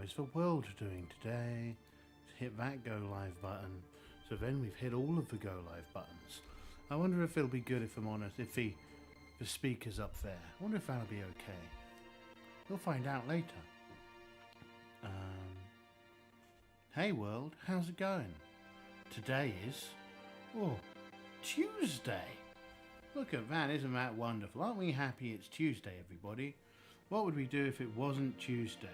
is the world doing today? Hit that go live button. So then we've hit all of the go live buttons. I wonder if it'll be good, if I'm honest, if the speaker's up there. I wonder if that'll be okay. We'll find out later. Hey world, how's it going? Today is, Tuesday. Look at that, isn't that wonderful? Aren't we happy it's Tuesday, everybody? What would we do if it wasn't Tuesday?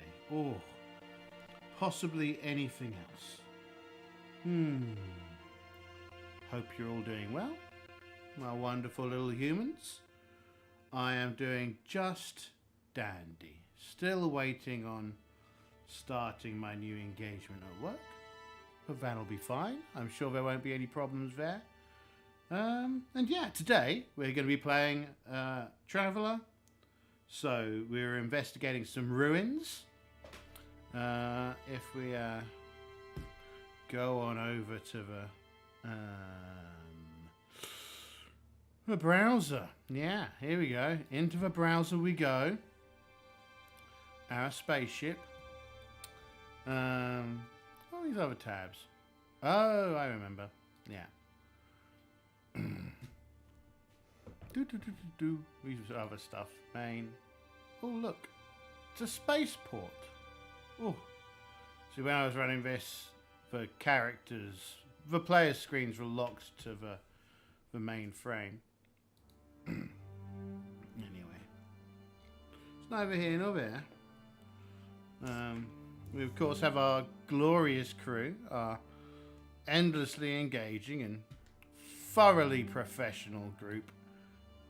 Possibly anything else. Hope you're all doing well, my wonderful little humans. I am doing just dandy. Still waiting on starting my new engagement at work, but that'll be fine. I'm sure there won't be any problems there. And yeah, today we're going to be playing Traveller. So we're investigating some ruins. If we go on over to the browser. Yeah, here we go. Into the browser we go. Our spaceship. All these other tabs. Oh, I remember. Yeah. These other stuff. Main. Oh, look. It's a spaceport. Oh. See, when I was running this, the characters, the player screens were locked to the main frame. Anyway. It's neither here nor there. We, of course, have our glorious crew, our endlessly engaging and thoroughly professional group.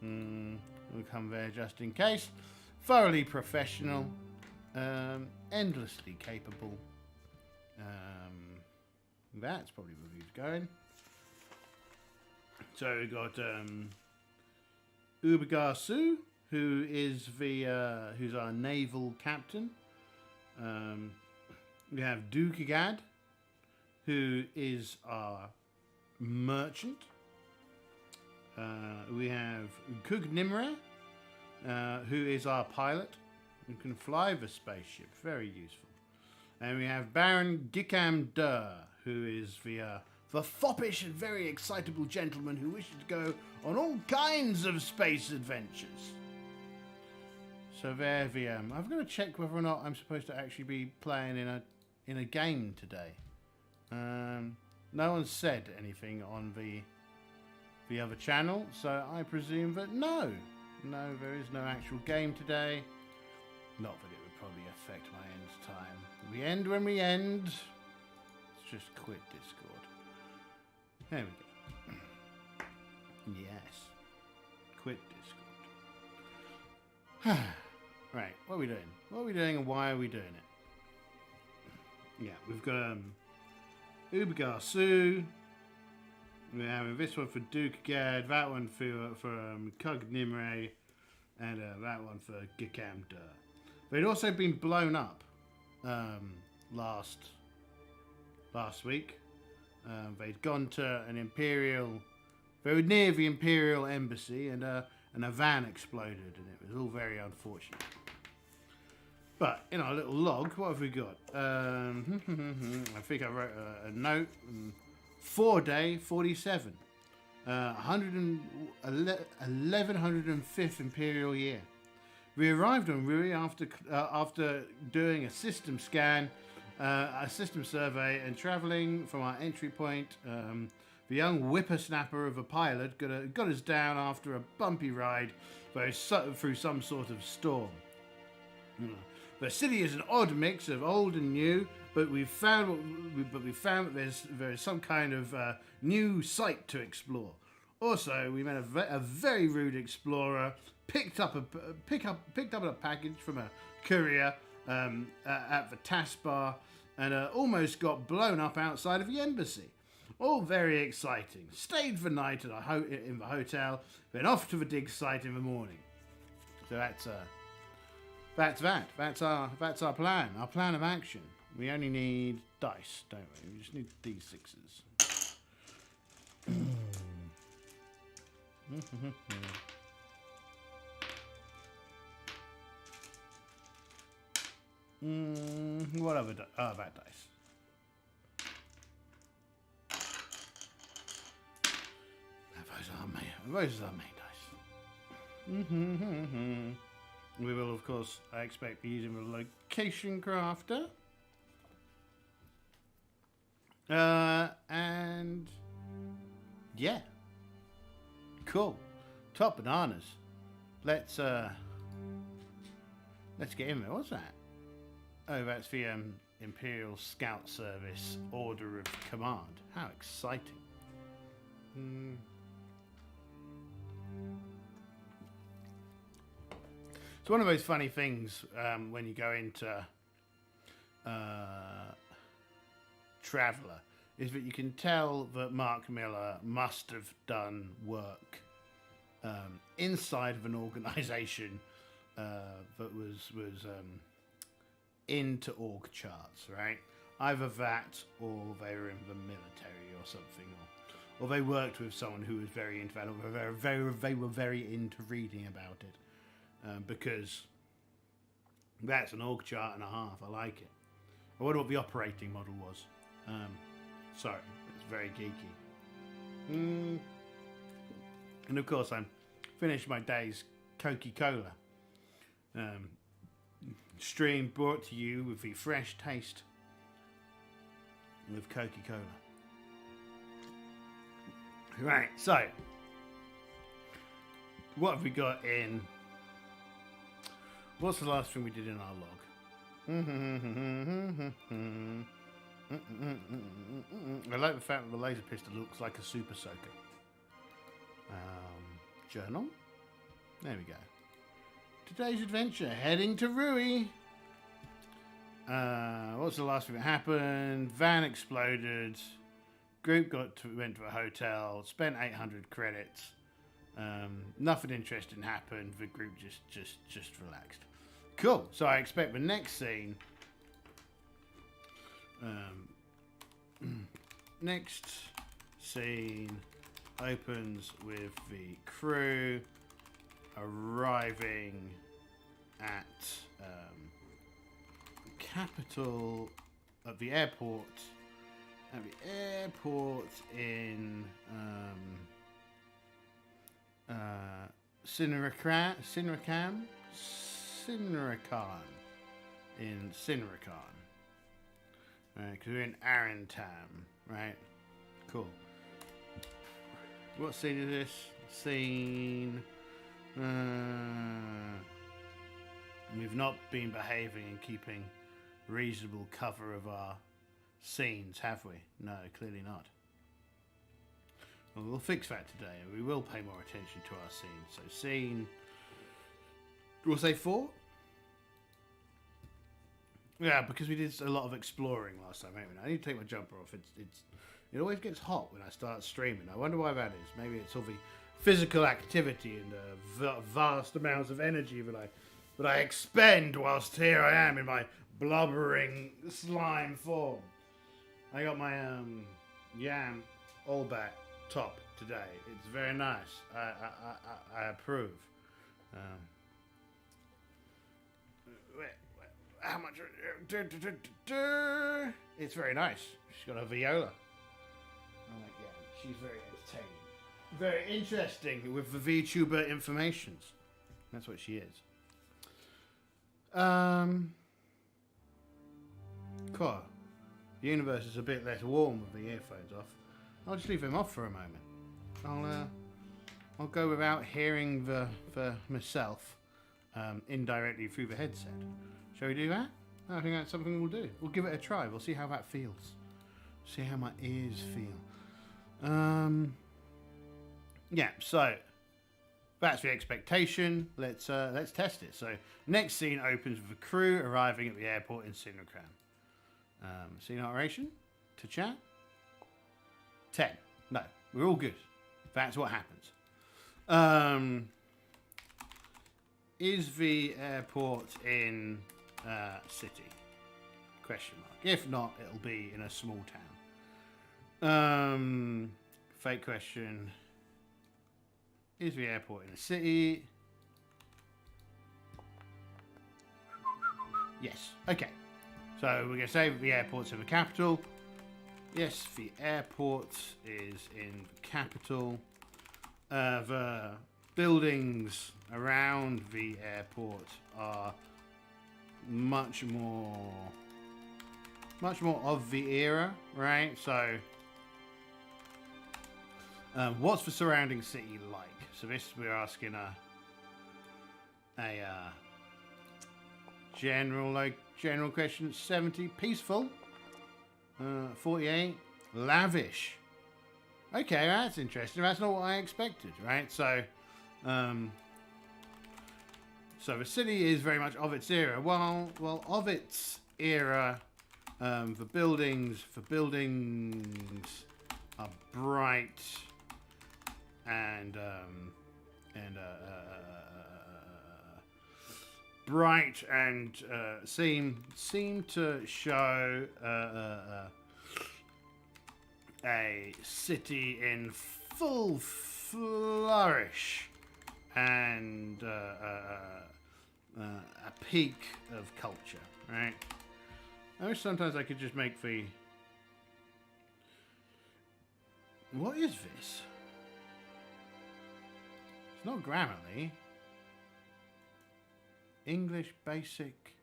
We'll come there just in case. Thoroughly professional, endlessly capable. That's probably where he's going. So we've got Ubergarsu, who is who's our naval captain. We have Dukagad, who is our merchant. We have Kugnimre, who is our pilot, who can fly the spaceship. Very useful. And we have Baron Gikam Dur, who is the foppish and very excitable gentleman who wishes to go on all kinds of space adventures. So there I've got to check whether or not I'm supposed to actually be playing in a game today. No one said anything on the other channel, so I presume that no, there is no actual game today. Not that it would probably affect my end time. We end when we end. Let's just quit Discord. There we go. Yes. Quit Discord. Right, what are we doing? What are we doing and why are we doing it? Yeah, we've got Ubergarsu. We're having this one for Dukagad, that one for Kugnimre, and that one for Gikam Dur. They'd also been blown up last week. They'd gone to an imperial. They were near the imperial embassy, and a van exploded, and it was all very unfortunate. But in our little log, what have we got? I think I wrote a note. 4-day 47. 1105th imperial year. We arrived on Ruie after doing a system scan, a system survey, and travelling from our entry point. The young whippersnapper of a pilot got us down after a bumpy ride through some sort of storm. The city is an odd mix of old and new, but we found that there is some kind of new site to explore. Also, we met a very rude explorer, picked up a package from a courier at the taskbar, and almost got blown up outside of the embassy. All very exciting. Stayed the night in the hotel, then off to the dig site in the morning. So that's that. That's our plan. Our plan of action. We only need dice, don't we? We just need D6s. What other bad dice? Those are main dice. We will, of course, I expect, be using the location crafter. And yeah, cool. Top bananas. Let's get in there. What's that? Oh, that's the Imperial Scout Service Order of Command. How exciting! It's one of those funny things when you go into Traveller, is that you can tell that Mark Miller must have done work inside of an organisation that was into org charts, right? Either that, or they were in the military or something, or they worked with someone who was very into that, or they were very into reading about it. Because that's an org chart and a half. I like it. I wonder what the operating model was. Sorry, it's very geeky. And of course, I'm finished my day's Coca-Cola. Stream brought to you with the fresh taste of Coca-Cola. Right, so what have we got in? What's the last thing we did in our log? I like the fact that the laser pistol looks like a super soaker. Journal. There we go. Today's adventure, heading to Ruie. What's the last thing that happened? Van exploded. Group went to a hotel. Spent 800 credits. Nothing interesting happened. The group just relaxed. Cool. So I expect the next scene. Next scene opens with the crew arriving at the capital of the airport. At the airport in Sinrakan in Sinrakan. Right, because we're in Arantam, right? Cool. What scene is this? Scene. We've not been behaving and keeping reasonable cover of our scenes, have we? No, clearly not. Well, we'll fix that today, and we will pay more attention to our scenes. So, scene. We'll say 4? Yeah, because we did a lot of exploring last time, haven't we? I need to take my jumper off. It always gets hot when I start streaming. I wonder why that is. Maybe it's all the physical activity and vast amounts of energy that I expend whilst here I am in my blubbering slime form. I got my Yam Allback top today. It's very nice. I approve. How much? It's very nice. She's got a viola. I'm like, yeah, she's very entertaining. Very interesting with the VTuber informations. That's what she is. Cool. The universe is a bit less warm with the earphones off. I'll just leave them off for a moment. I'll go without hearing the myself indirectly through the headset. Shall we do that? I think that's something we'll do. We'll give it a try. We'll see how that feels. See how my ears feel. Yeah, so that's the expectation. Let's test it. So next scene opens with the crew arriving at the airport in Sinrakan. Scene narration to chat. 10. No, we're all good. That's what happens. Is the airport in city? Question mark. If not, it'll be in a small town. Fake question. Is the airport in a city? Yes. Okay. So we're going to say the airport's in the capital. Yes, the airport is in the capital. The buildings around the airport are much more of the era, right? So, what's the surrounding city like? So this we're asking a general question. 70, peaceful. 48, lavish. Okay, that's interesting. That's not what I expected, right? So, so the city is very much of its era. Well, of its era, the buildings are bright and bright and seem to show a city in full flourish and a peak of culture, right? I wish sometimes I could just make the... What is this? It's not Grammarly. English basic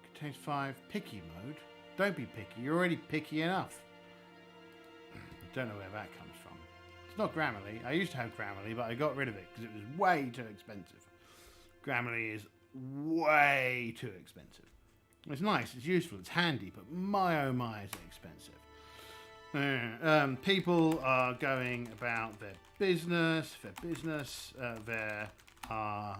contains 5. Picky mode. Don't be picky. You're already picky enough. Don't know where that comes from. It's not Grammarly. I used to have Grammarly, but I got rid of it because it was way too expensive. Grammarly is way too expensive. It's nice, it's useful, it's handy, but my oh my is it expensive. People are going about their business. There are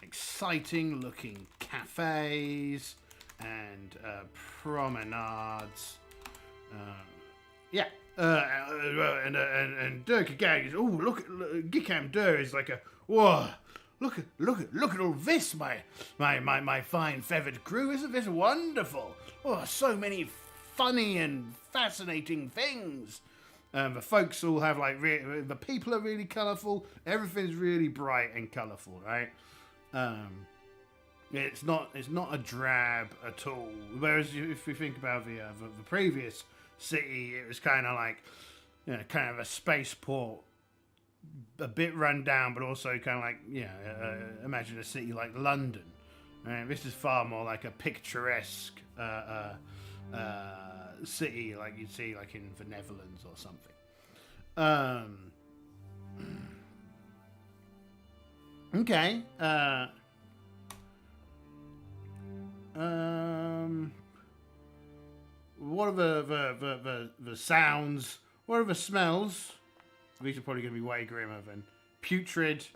exciting looking cafes and promenades. And Dirk Gag is, oh, look at Gickham Dur is like a, whoa, look at all this, my fine feathered crew. Isn't this wonderful? Oh, so many funny and fascinating things. The folks all have like, the people are really colourful. Everything's really bright and colourful, right? It's not a drab at all. Whereas if we think about the previous city, it was kind of like, you know, kind of a spaceport, a bit run down, but also kind of like, you know, imagine a city like London. Right? This is far more like a picturesque city, like you'd see like in the Netherlands or something. Okay. What are the sounds? What are the smells? These are probably going to be way grimmer than putrid.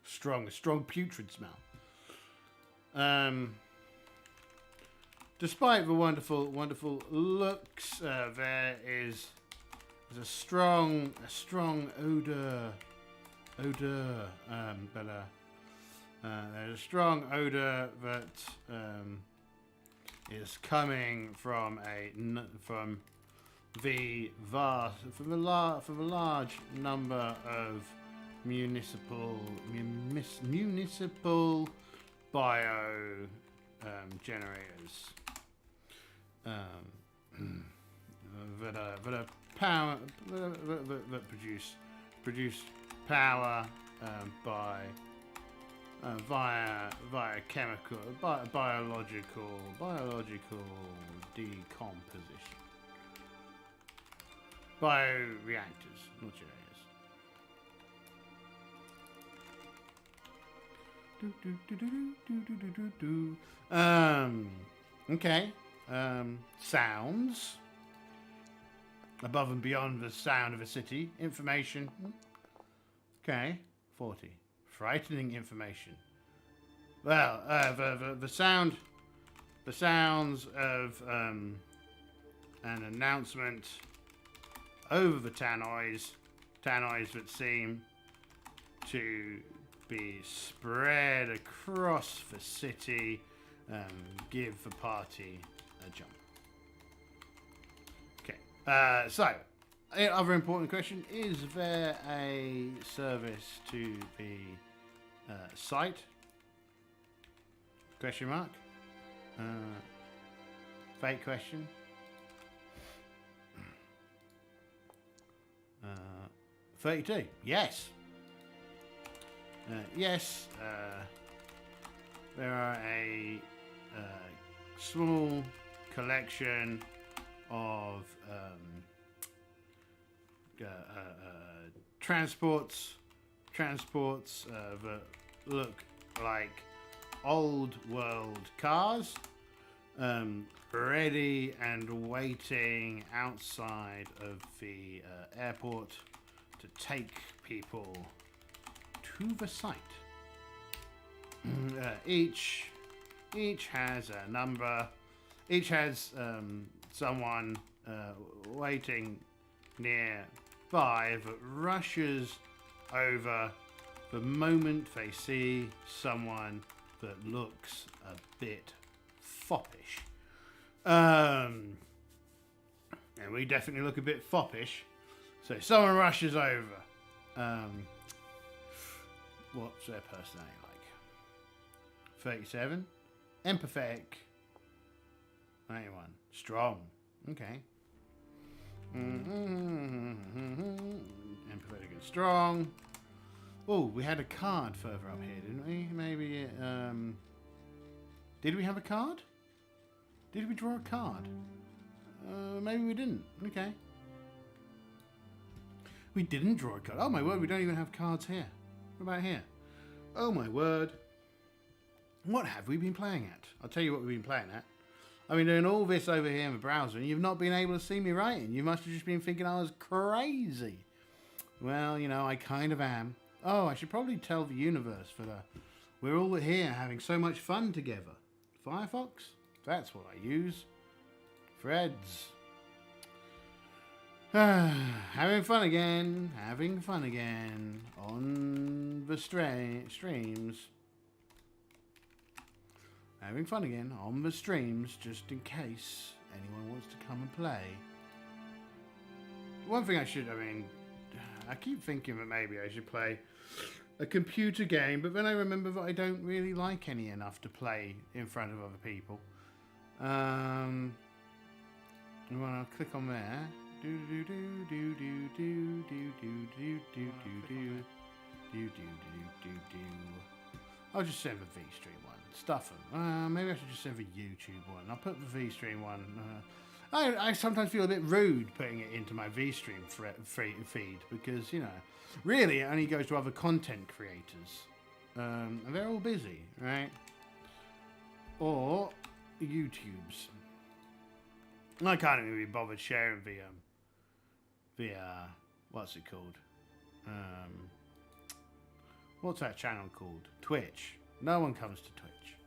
A strong putrid smell. Despite the wonderful looks, there's a strong odor. There's a strong odor that is coming from the large number of municipal bio generators that produce power via chemical biological decomposition. Bioreactors, not yours. Okay. Sounds. Above and beyond the sound of a city. Information. Okay. 40. Frightening information. Well, the sounds of an announcement over the tannoys that seem to be spread across the city, give the party a jump. Okay, so other important question: is there a service to the site? Question mark? Fake question. 32. Yes. Yes. There are a small collection of transports that look like old world cars, ready and waiting outside of the airport to take people to the site. Each has a number. Each has someone waiting nearby that rushes over the moment they see someone that looks a bit foppish. And we definitely look a bit foppish. So someone rushes over. What's their personality like? 37. Empathetic. 91. Strong. Okay. Empathetic and strong. Oh, we had a card further up here, didn't we? Maybe. Did we have a card? Did we draw a card? Maybe we didn't. Okay. We didn't draw a card. Oh my word, we don't even have cards here. What about here? Oh my word. What have we been playing at? I'll tell you what we've been playing at. I've been doing all this over here in the browser and you've not been able to see me writing. You must have just been thinking I was crazy. Well, you know, I kind of am. Oh, I should probably tell the universe we're all here having so much fun together. Firefox? That's what I use. Threads. Having fun again on the streams. Having fun again on the streams, just in case anyone wants to come and play. One thing I keep thinking that maybe I should play a computer game, but then I remember that I don't really like any enough to play in front of other people. Well, I'll click on there. I'll just send the VStream one. Stuff them. Maybe I should just send the YouTube one. I'll put the VStream one. I sometimes feel a bit rude putting it into my VStream feed because, you know, really it only goes to other content creators. And they're all busy, right? Or YouTubes. I can't even be bothered sharing the what's it called? What's that channel called? Twitch. No one comes to Twitch.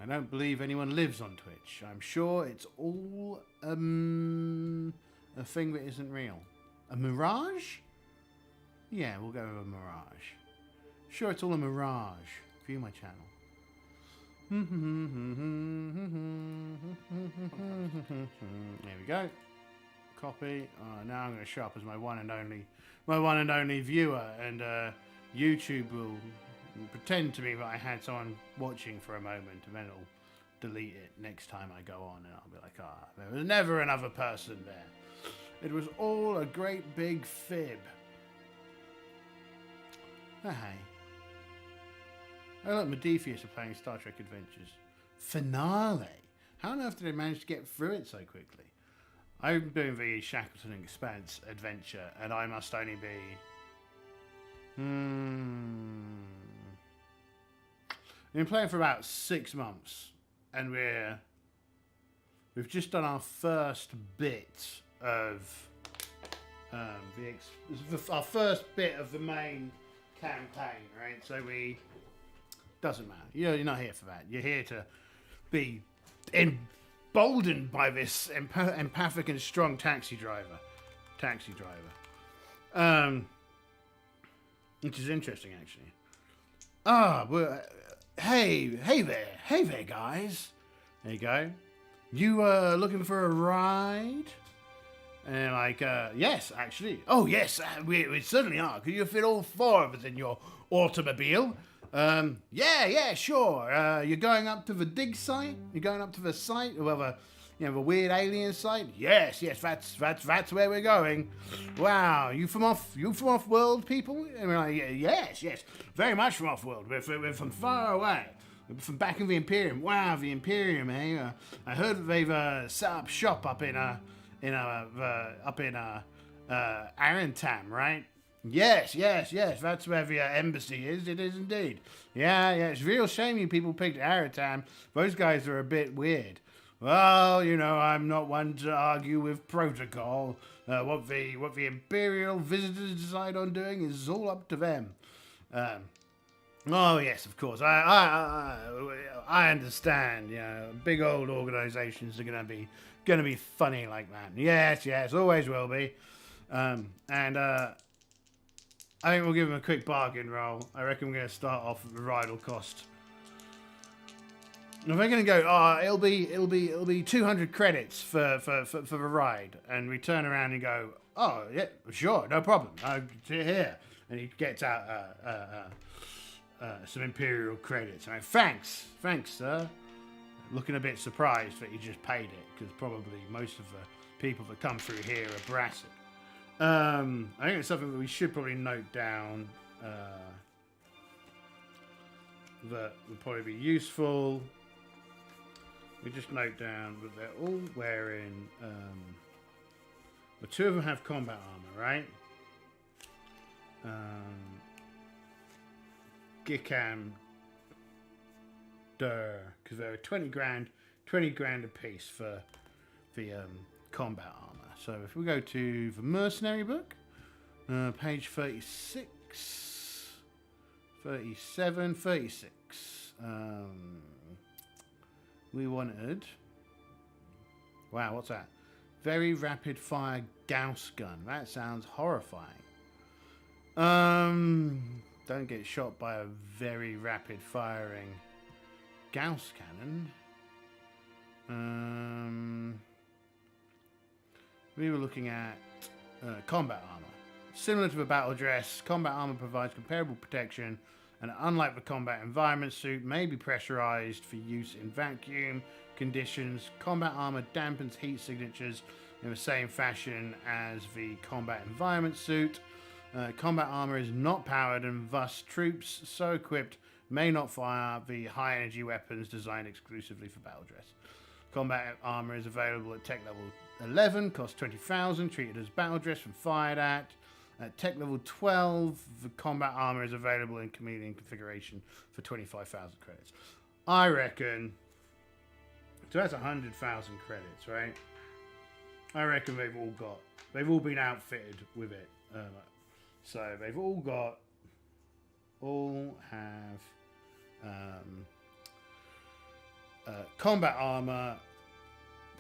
I don't believe anyone lives on Twitch. I'm sure it's all a thing that isn't real. A mirage? Yeah, we'll go with a mirage. Sure, it's all a mirage. View my channel. There we go. Copy. Now I'm going to show up as my one and only viewer, and YouTube will pretend to me that I had someone watching for a moment, and then it'll delete it next time I go on, and I'll be like, there was never another person there. It was all a great big fib. Oh, hey. Oh look, Modiphius are playing Star Trek Adventures. Finale. How on earth did they manage to get through it so quickly? I'm doing the Shackleton Expanse adventure, and I must only be... We've been playing for about 6 months, and we've just done our first bit of our first bit of the main campaign, right? So doesn't matter. You're not here for that. You're here to be emboldened by this empathic and strong taxi driver, which is interesting actually. Well, hey there, guys. There you go. You looking for a ride? And like, yes, actually. Oh, yes, we certainly are. Could you fit all 4 of us in your automobile? Yeah, sure. You're going up to the dig site? You're going up to the site? Well, the weird alien site? Yes, that's where we're going. Wow, you from off world, people? And we're like, yes, very much from off world. We're from far away. We're from back in the Imperium. Wow, the Imperium, eh? I heard that they've set up shop up in Arantam, right? Yes. That's where the embassy is. It is indeed. Yeah. It's a real shame you people picked Aratam. Those guys are a bit weird. Well, I'm not one to argue with protocol. What the imperial visitors decide on doing is all up to them. Oh yes, of course. I understand. Big old organisations are gonna be funny like that. Yes, always will be. I think we'll give them a quick bargain roll. I reckon we're going to start off with the ride cost. And if we're going to go, it'll be 200 credits for the ride, and we turn around and go, oh yeah, sure, no problem. Here, and he gets out some imperial credits. I mean, thanks, sir. Looking a bit surprised that you just paid it, because probably most of the people that come through here are brassic. I think it's something that we should probably note down that would probably be useful. We just note down that they're all wearing the two of them have combat armor, right? Gikam because they're 20 grand a piece for the combat armor. So if we go to the mercenary book, page 36, 37, 36, we wanted, wow, what's that? Very rapid fire Gauss gun. That sounds horrifying. Don't get shot by a very rapid firing Gauss cannon. We were looking at combat armor. Similar to the battle dress, combat armor provides comparable protection, and unlike the combat environment suit, may be pressurized for use in vacuum conditions. Combat armor dampens heat signatures in the same fashion as the combat environment suit. Combat armor is not powered, and thus troops so equipped may not fire the high energy weapons designed exclusively for battle dress. Combat armor is available at tech level 11, costs 20,000, treated as battle dress when fired at. At tech level 12, the combat armor is available in chameleon configuration for 25,000 credits. I reckon, so that's 100,000 credits, right? I reckon they've all been outfitted with it. So they've all have combat armor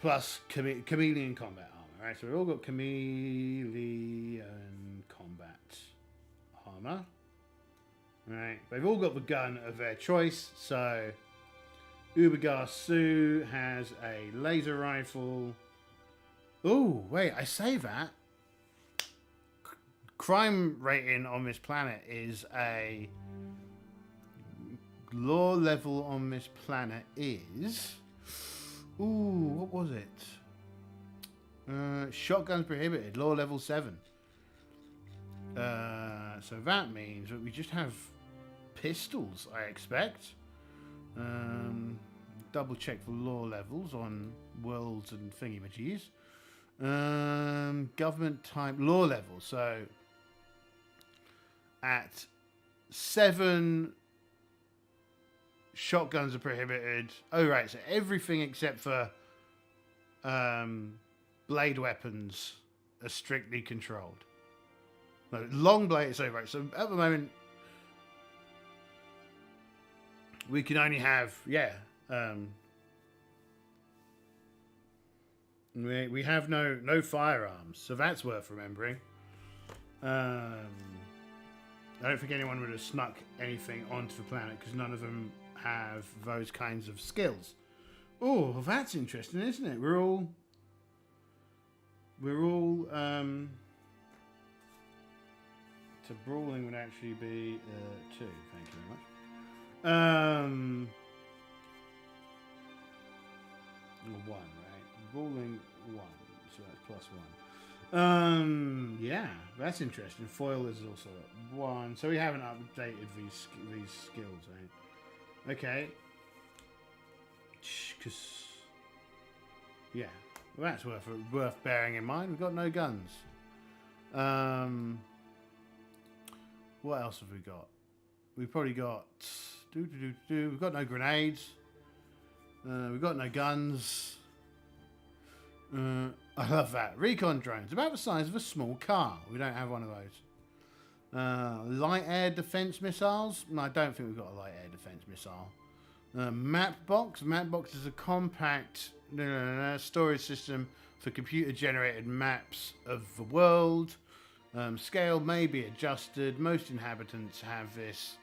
plus chameleon combat armor, right? So we've all got chameleon combat armor, right? They've all got the gun of their choice. So Ubergar Sue has a laser rifle. Oh, wait, I say that. Crime rating on this planet is a law level on this planet is. Ooh, what was it? Shotguns prohibited, law level 7. So that means that we just have pistols, I expect. Double check the law levels on worlds and thingy-majiggies. Government type law level. So at 7, shotguns are prohibited. Oh, right. So everything except for blade weapons are strictly controlled. No, long blades. So, right. So at the moment, we can only have, we have no firearms. So that's worth remembering. I don't think anyone would have snuck anything onto the planet because none of them have those kinds of skills. Oh, well, that's interesting, isn't it? We're all so brawling would actually be 2. Thank you very much. One, right? Rolling one, so that's +1. Yeah, that's interesting. Foil is also at 1, so we haven't updated these skills, right? Okay. Because yeah, well, that's worth bearing in mind. We've got no guns. What else have we got? We've probably got We've got no grenades. We've got no guns. I love that. Recon drones, about the size of a small car. We don't have one of those. Light air defense missiles. No, I don't think we've got a light air defense missile. Map box. Map box is a compact storage system for computer-generated maps of the world. Scale may be adjusted. Most inhabitants have this.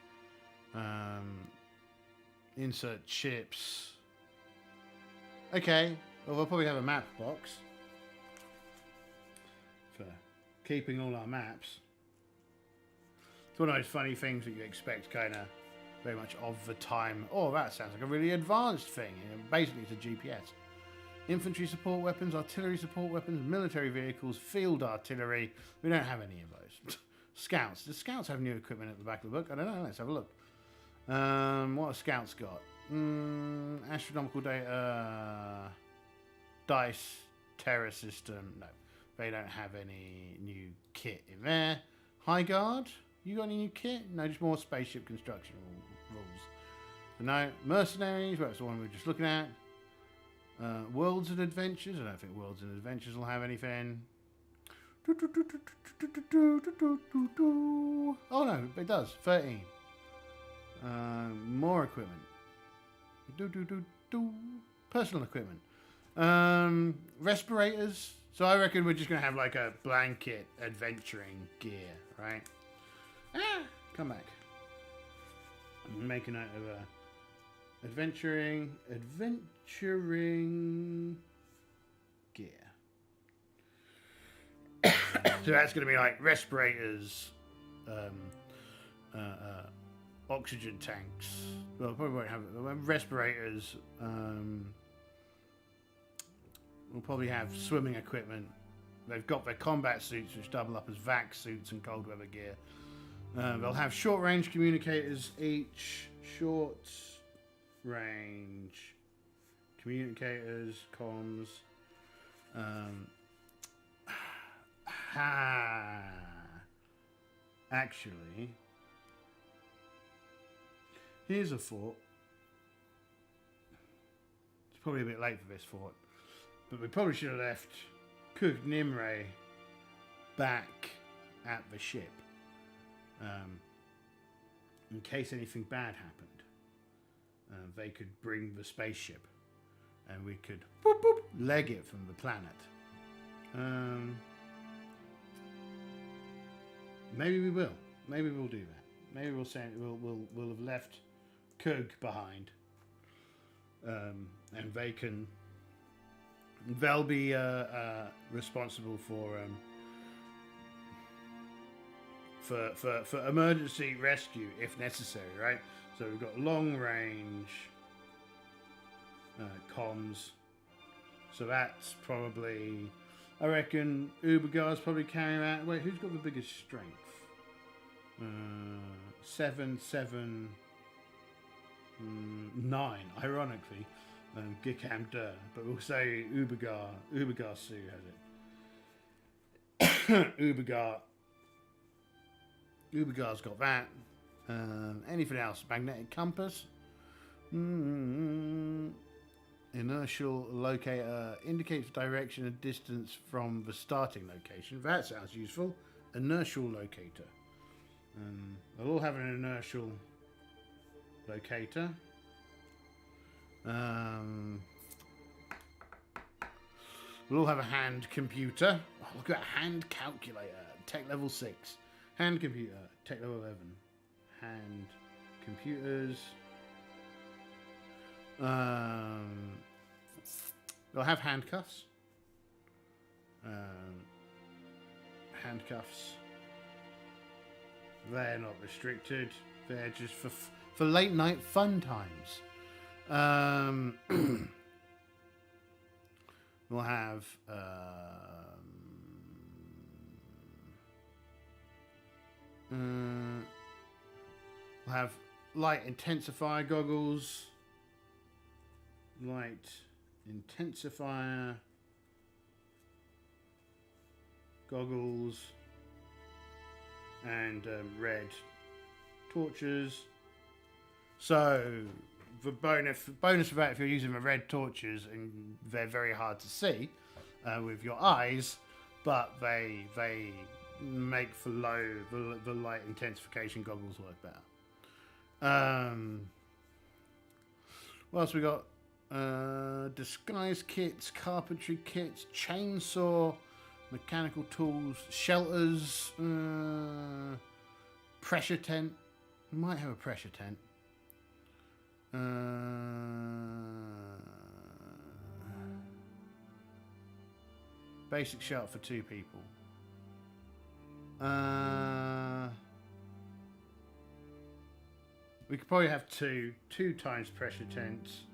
Insert chips. Okay. Well, we'll probably have a map box for keeping all our maps. It's one of those funny things that you expect kind of very much of the time. Oh, that sounds like a really advanced thing. Basically, it's a GPS. Infantry support weapons, artillery support weapons, military vehicles, field artillery. We don't have any of those. Scouts. Do scouts have new equipment at the back of the book? I don't know. Let's have a look. What have scouts got? Astronomical data. Dice. Terror system. No. They don't have any new kit in there. High Guard. You got any new kit? No, just more spaceship construction rules. So no. Mercenaries. Well, that's the one we were just looking at. Worlds and Adventures. I don't think Worlds and Adventures will have anything. Oh no, it does. 13. More equipment. Personal equipment. Respirators. So I reckon we're just going to have like a blanket adventuring gear, right? Come back. Make a note of adventuring gear. So that's going to be like respirators, oxygen tanks. Well, probably won't have respirators. We'll probably have swimming equipment. They've got their combat suits, which double up as vac suits and cold weather gear. They'll have short range communicators each. Short range communicators, comms. Actually, here's a fort. It's probably a bit late for this fort, but we probably should have left Cook Nimre back at the ship in case anything bad happened. They could bring the spaceship and we could boop, boop, leg it from the planet. Maybe we will. Maybe we'll do that. Maybe we'll say we'll have left Kug behind, and they'll be responsible for emergency rescue if necessary, right? So we've got long range comms. So that's probably, I reckon, Ubergar's probably carrying that. Wait, who's got the biggest strength? 7, 9, ironically. Gikam Dur. But we'll say Ubergar Su has it. Ubergar's got that. Anything else? Magnetic compass. Inertial locator indicates direction and distance from the starting location. That sounds useful. Inertial locator. They'll all have an inertial locator. We'll all have a hand computer. Oh, look at that, hand calculator. Tech level 6. Hand computer. Tech level 11. Hand computers. They'll have handcuffs. Handcuffs. They're not restricted. They're just for late night fun times. We'll have light intensifier goggles, light intensifier goggles, and red torches. So the bonus of that, if you're using the red torches, and they're very hard to see with your eyes, but they make for the light intensification goggles work better. What else we got? Disguise kits, carpentry kits, chainsaw, mechanical tools, shelters, pressure tent. Might have a pressure tent. Basic shelter for 2 people. We could probably have 2 times pressure tents.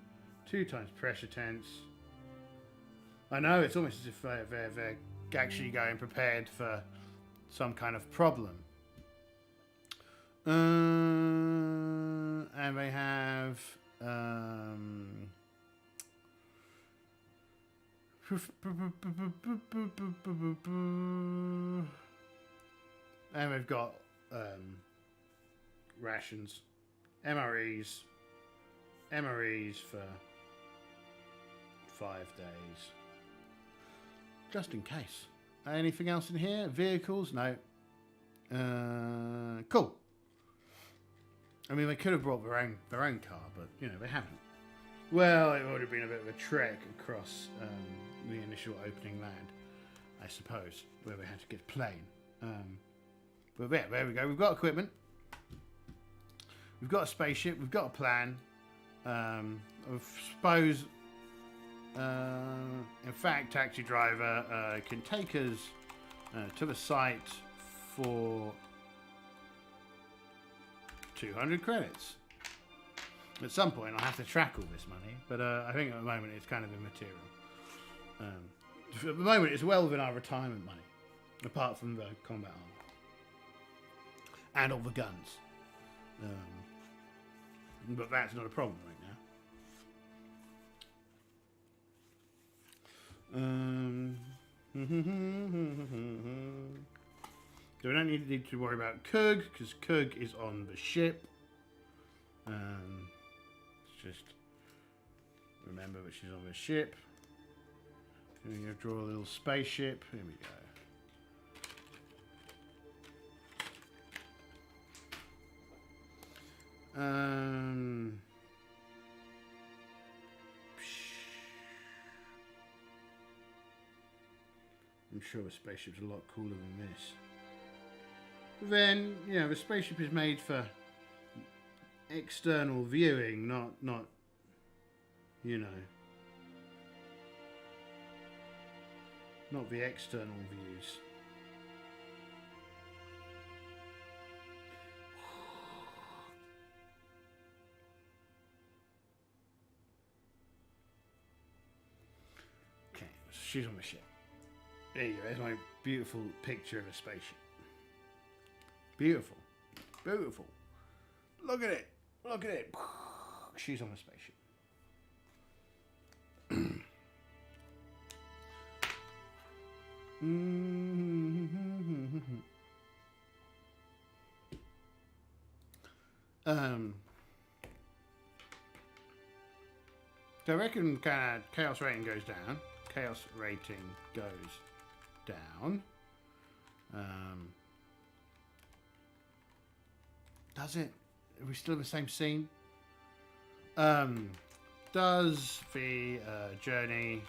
2 times pressure tents. I know, it's almost as if they're actually going prepared for some kind of problem. And they have and we've got rations, MREs for 5 days, just in case. Anything else in here? Vehicles? No. Cool. I mean, they could have brought their own car, but you know they haven't. Well, it would have been a bit of a trek across the initial opening land, I suppose, where they had to get a plane. But yeah, there we go. We've got equipment. We've got a spaceship. We've got a plan. I suppose, in fact, taxi driver can take us to the site for 200 credits. At some point, I'll have to track all this money, but I think at the moment it's kind of immaterial. At the moment, it's well within our retirement money, apart from the combat armor and all the guns. But that's not a problem right now. So we don't need to worry about Kug, because Kug is on the ship. Let's just remember that she's on the ship. We're going to draw a little spaceship. Here we go. I'm sure a spaceship's a lot cooler than this. Then, you know, the spaceship is made for external viewing, not you know, not the external views. Okay, so she's on the ship. There you go, there's my beautiful picture of a spaceship. Beautiful. Beautiful. Look at it. Look at it. She's on the spaceship. So I reckon kind of chaos rating goes down. Chaos rating goes down. Does it? Are we still in the same scene? Does the journey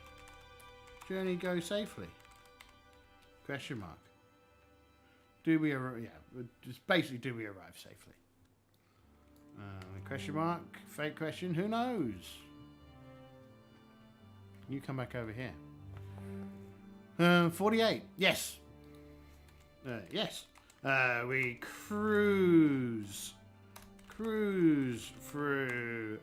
go safely? Question mark. Do we arrive? Yeah, just basically, do we arrive safely? Question mark. Fake question. Who knows? You come back over here. 48. Yes. Yes. We cruise cruise through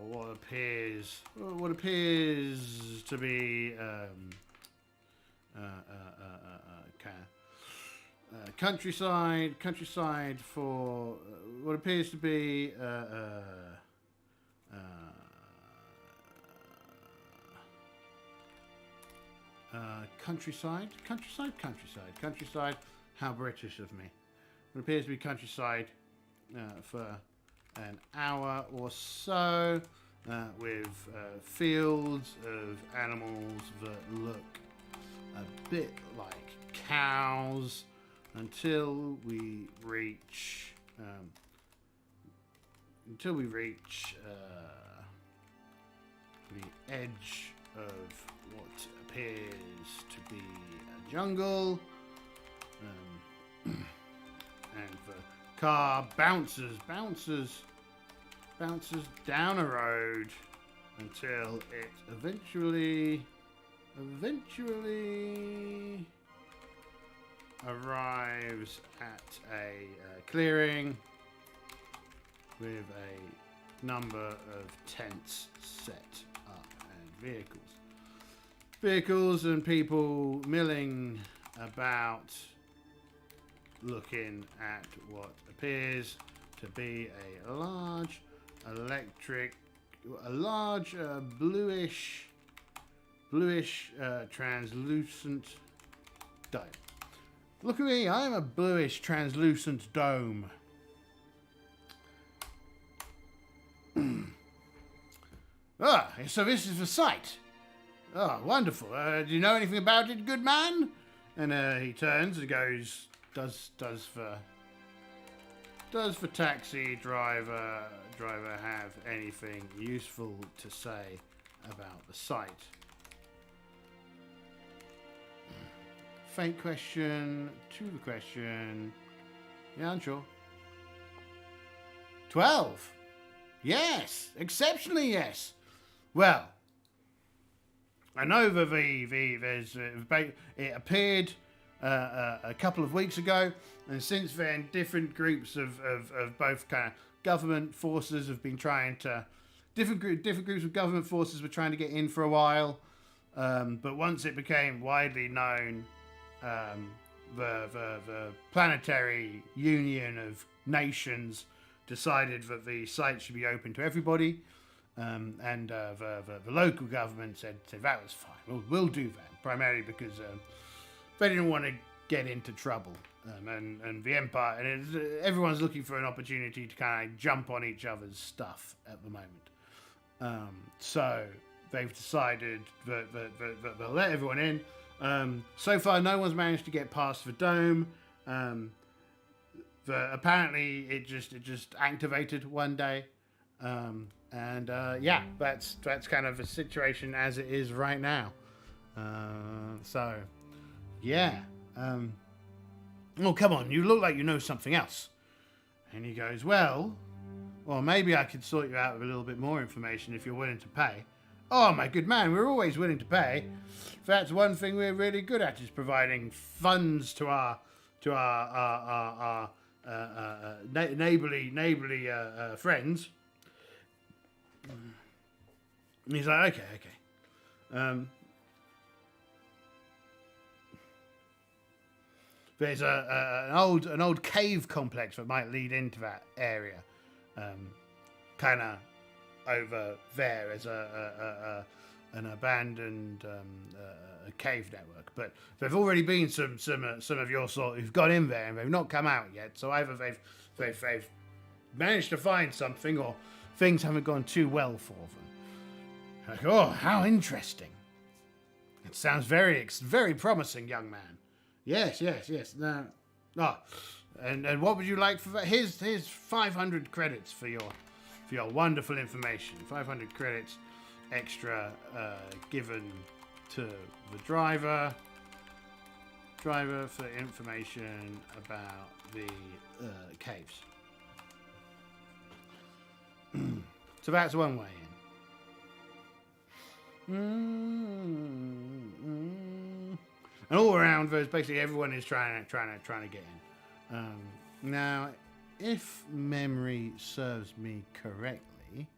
what appears to be countryside for what appears to be countryside. How British of me. What appears to be countryside for an hour or so, with fields of animals that look a bit like cows, until we reach the edge of what appears to be a jungle, and the car bounces down a road until it eventually arrives at a clearing with a number of tents set up and vehicles and people milling about, looking at what appears to be a large bluish translucent dome. Look at me, I am a bluish translucent dome. So this is the site. Oh, wonderful. Do you know anything about it, good man? And he turns and goes, does the taxi driver have anything useful to say about the site? Faint question to the question. Yeah, I'm sure. 12. Yes, exceptionally yes. Well, I know that it appeared a couple of weeks ago, and since then, different groups of both kind of government forces have been trying to. Different groups of government forces were trying to get in for a while, but once it became widely known, the Planetary Union of Nations decided that the site should be open to everybody, and the local government said that was fine. We'll do that, primarily because they didn't want to get into trouble, and the Empire, and everyone's looking for an opportunity to kind of jump on each other's stuff at the moment. So they've decided that they'll let everyone in. So far, no one's managed to get past the dome. Apparently, it just activated one day, yeah, that's kind of the situation as it is right now. So, yeah. Oh, come on, you look like you know something else. And he goes, well, maybe I could sort you out with a little bit more information if you're willing to pay. Oh, my good man, we're always willing to pay. That's one thing we're really good at, is providing funds to our neighbourly friends. And he's like, okay. There's an old cave complex that might lead into that area, kind of over there as an abandoned cave network. But there've already been some of your sort who've got in there and they've not come out yet. So either they've managed to find something, or things haven't gone too well for them. Like, oh, how interesting! It sounds very promising, young man. Yes. No. Oh, and what would you like for that? Here's 500 credits for your wonderful information. 500 credits extra given to the driver for information about the caves. So that's one way in. And all around, there's basically everyone is trying to get in. Now, if memory serves me correctly,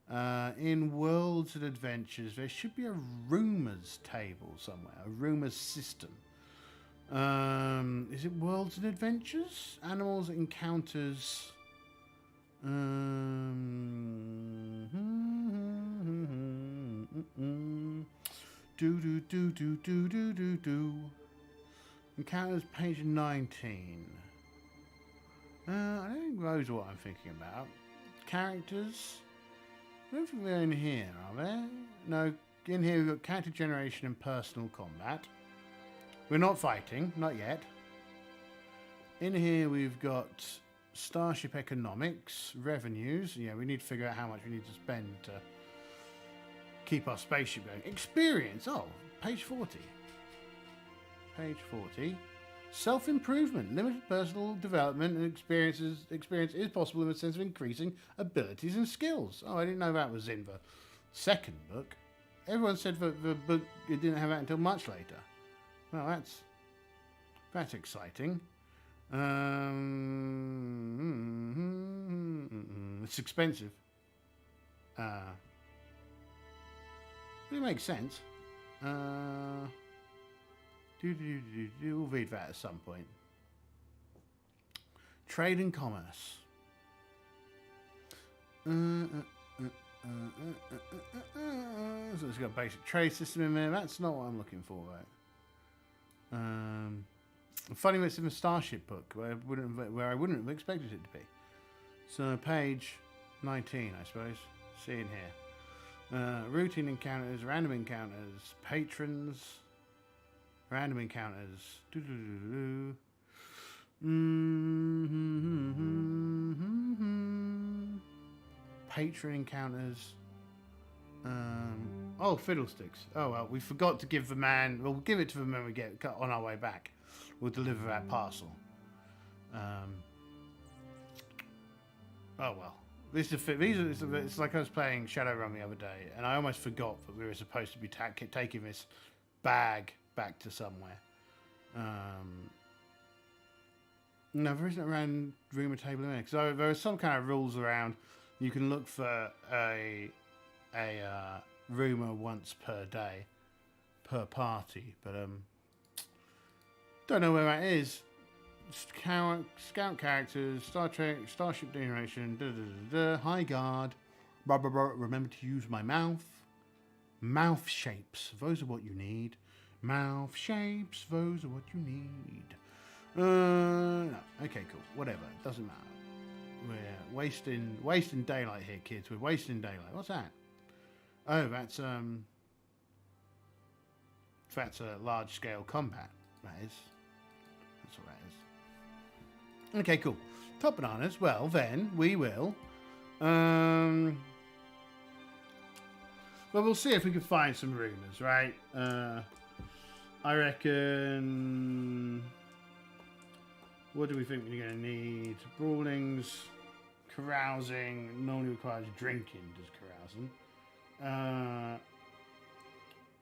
in Worlds and Adventures, there should be a rumours table somewhere, a rumours system. Is it Worlds and Adventures? Animals encounters. Encounters page 19. I don't think those are what I'm thinking about. Characters. I don't think they're in here, are they? No, in here we've got character generation and personal combat. We're not fighting, not yet. In here we've got starship economics, revenues. Yeah, we need to figure out how much we need to spend to keep our spaceship going. Experience. Oh, page 40. Page 40. Self-improvement. Limited personal development and experience is possible in the sense of increasing abilities and skills. Oh, I didn't know that was in the second book. Everyone said that the book it didn't have that until much later. Well, that's exciting. It's expensive. It makes sense. We'll read that at some point. Trade and commerce. So it's got a basic trade system in there. That's not what I'm looking for, right? Funny it's in the Starship book where I wouldn't have expected it to be. So page 19, I suppose. See in here. Routine encounters, random encounters, patrons. Random encounters. Patron encounters. Oh, fiddlesticks. Oh, well, we forgot to give the man... We'll give it to them when we get on our way back. We'll deliver that parcel. Oh, well. It's like I was playing Shadowrun the other day, and I almost forgot that we were supposed to be taking this bag back to somewhere. No, there isn't a random rumour table in there. Because there are some kind of rules around. You can look for a rumour once per day, per party. But don't know where that is. Scout characters, Starship generation, High Guard. Remember to use my mouth. Mouth shapes. Those are what you need. Mouth shapes. Those are what you need. No. Okay, cool. Whatever. It doesn't matter. We're wasting daylight here, kids. We're wasting daylight. What's that? Oh, that's a large scale combat. That is. That's what that is. Okay, cool. Top bananas. Well, then we will. Well, we'll see if we can find some rumours, right? I reckon. What do we think we're going to need? Brawlings, carousing. Normally requires drinking, does carousing.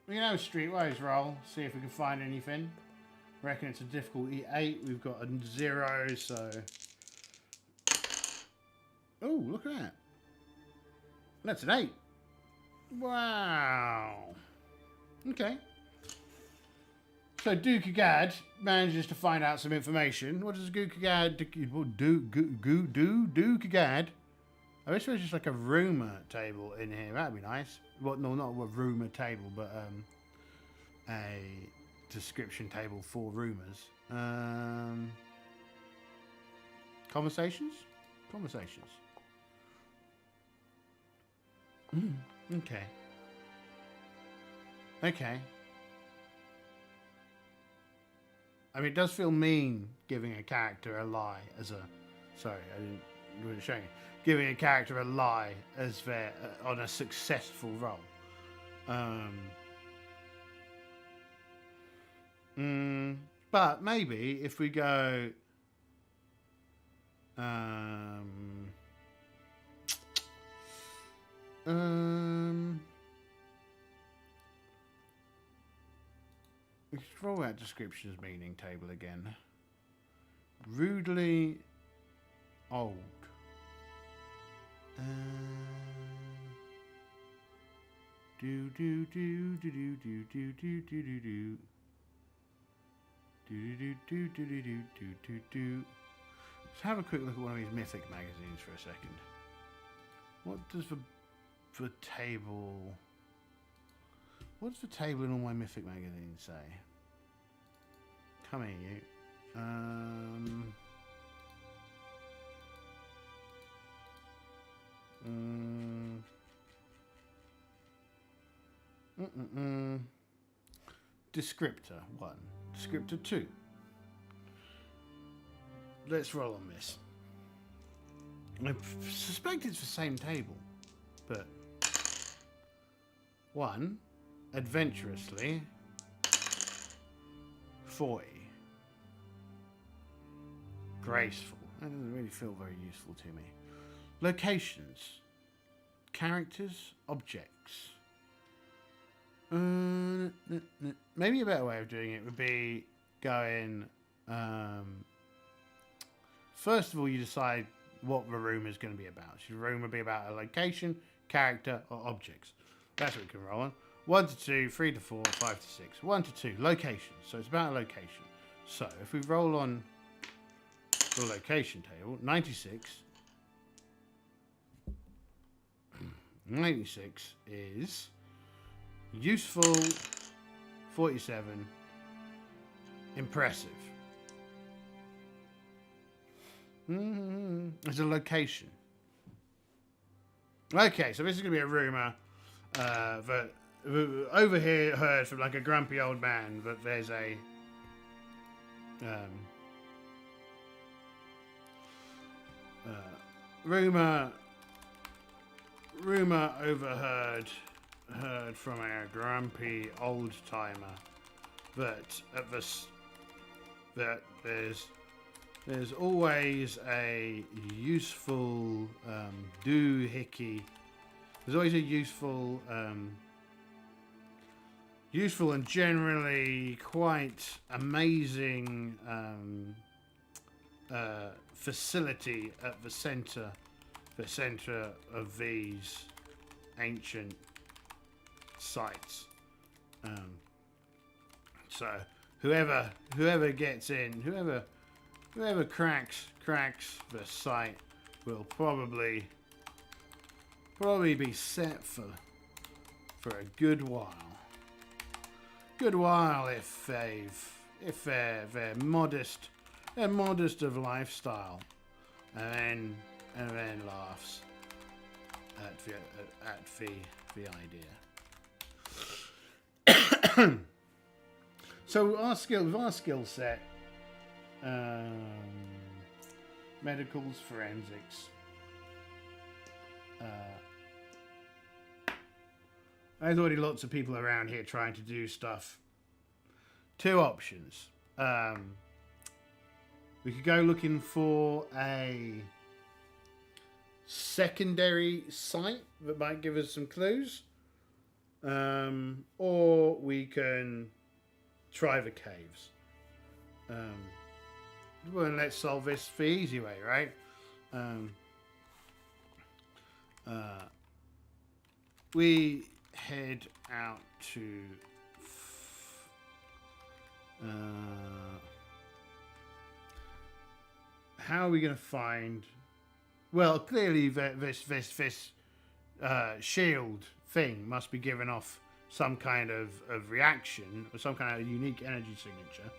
We can have a streetwise roll. See if we can find anything. Reckon it's a difficulty 8. We've got a 0, so. Oh, look at that. That's an 8. Wow. Okay. So Duke Agad manages to find out some information. What does Duke Agad do? Duke Agad. I wish there was just like a rumour table in here. That'd be nice. Well, no, not a rumour table, but a description table for rumours. Conversations. Okay. I mean, it does feel mean giving a character a lie as a... Sorry, I didn't really show you. Giving a character a lie as their on a successful roll. But maybe if we go... Let's roll out descriptions meaning table again. Rudely old. Do do do do do do do do do do do. Do do do do do do do do do. Let's have a quick look at one of these mythic magazines for a second. What does the table? What does the table in all my mythic magazines say? Come here, you. Descriptor 1. Descriptor 2. Let's roll on this. I suspect it's the same table, but 1. Adventurously 40. Graceful. That doesn't really feel very useful to me. Locations. Characters. Objects. Maybe a better way of doing it would be going... first of all, you decide what the room is going to be about. So the room would be about a location, character, or objects. That's what we can roll on. 1 to 2, 3 to 4, 5 to 6. 1 to 2, location. So it's about a location. So if we roll on the location table, 96. 96 is useful, 47, impressive. It's a location. Okay, so this is going to be a rumour that over here heard from like a grumpy old man that there's a rumor overheard from a grumpy old timer that there's always a useful doohickey. There's always a useful and generally quite amazing facility at the center of these ancient sites. So whoever gets in, whoever cracks the site will probably be set for a good while. Good while if they're modest of lifestyle, and then laughs at the idea. So our skill set, medicals, forensics. There's already lots of people around here trying to do stuff. 2 options. We could go looking for a secondary site that might give us some clues. Or we can try the caves. Well, let's solve this the easy way, right? We head out to how are we going to find? Well, clearly this shield thing must be giving off some kind of reaction or some kind of unique energy signature.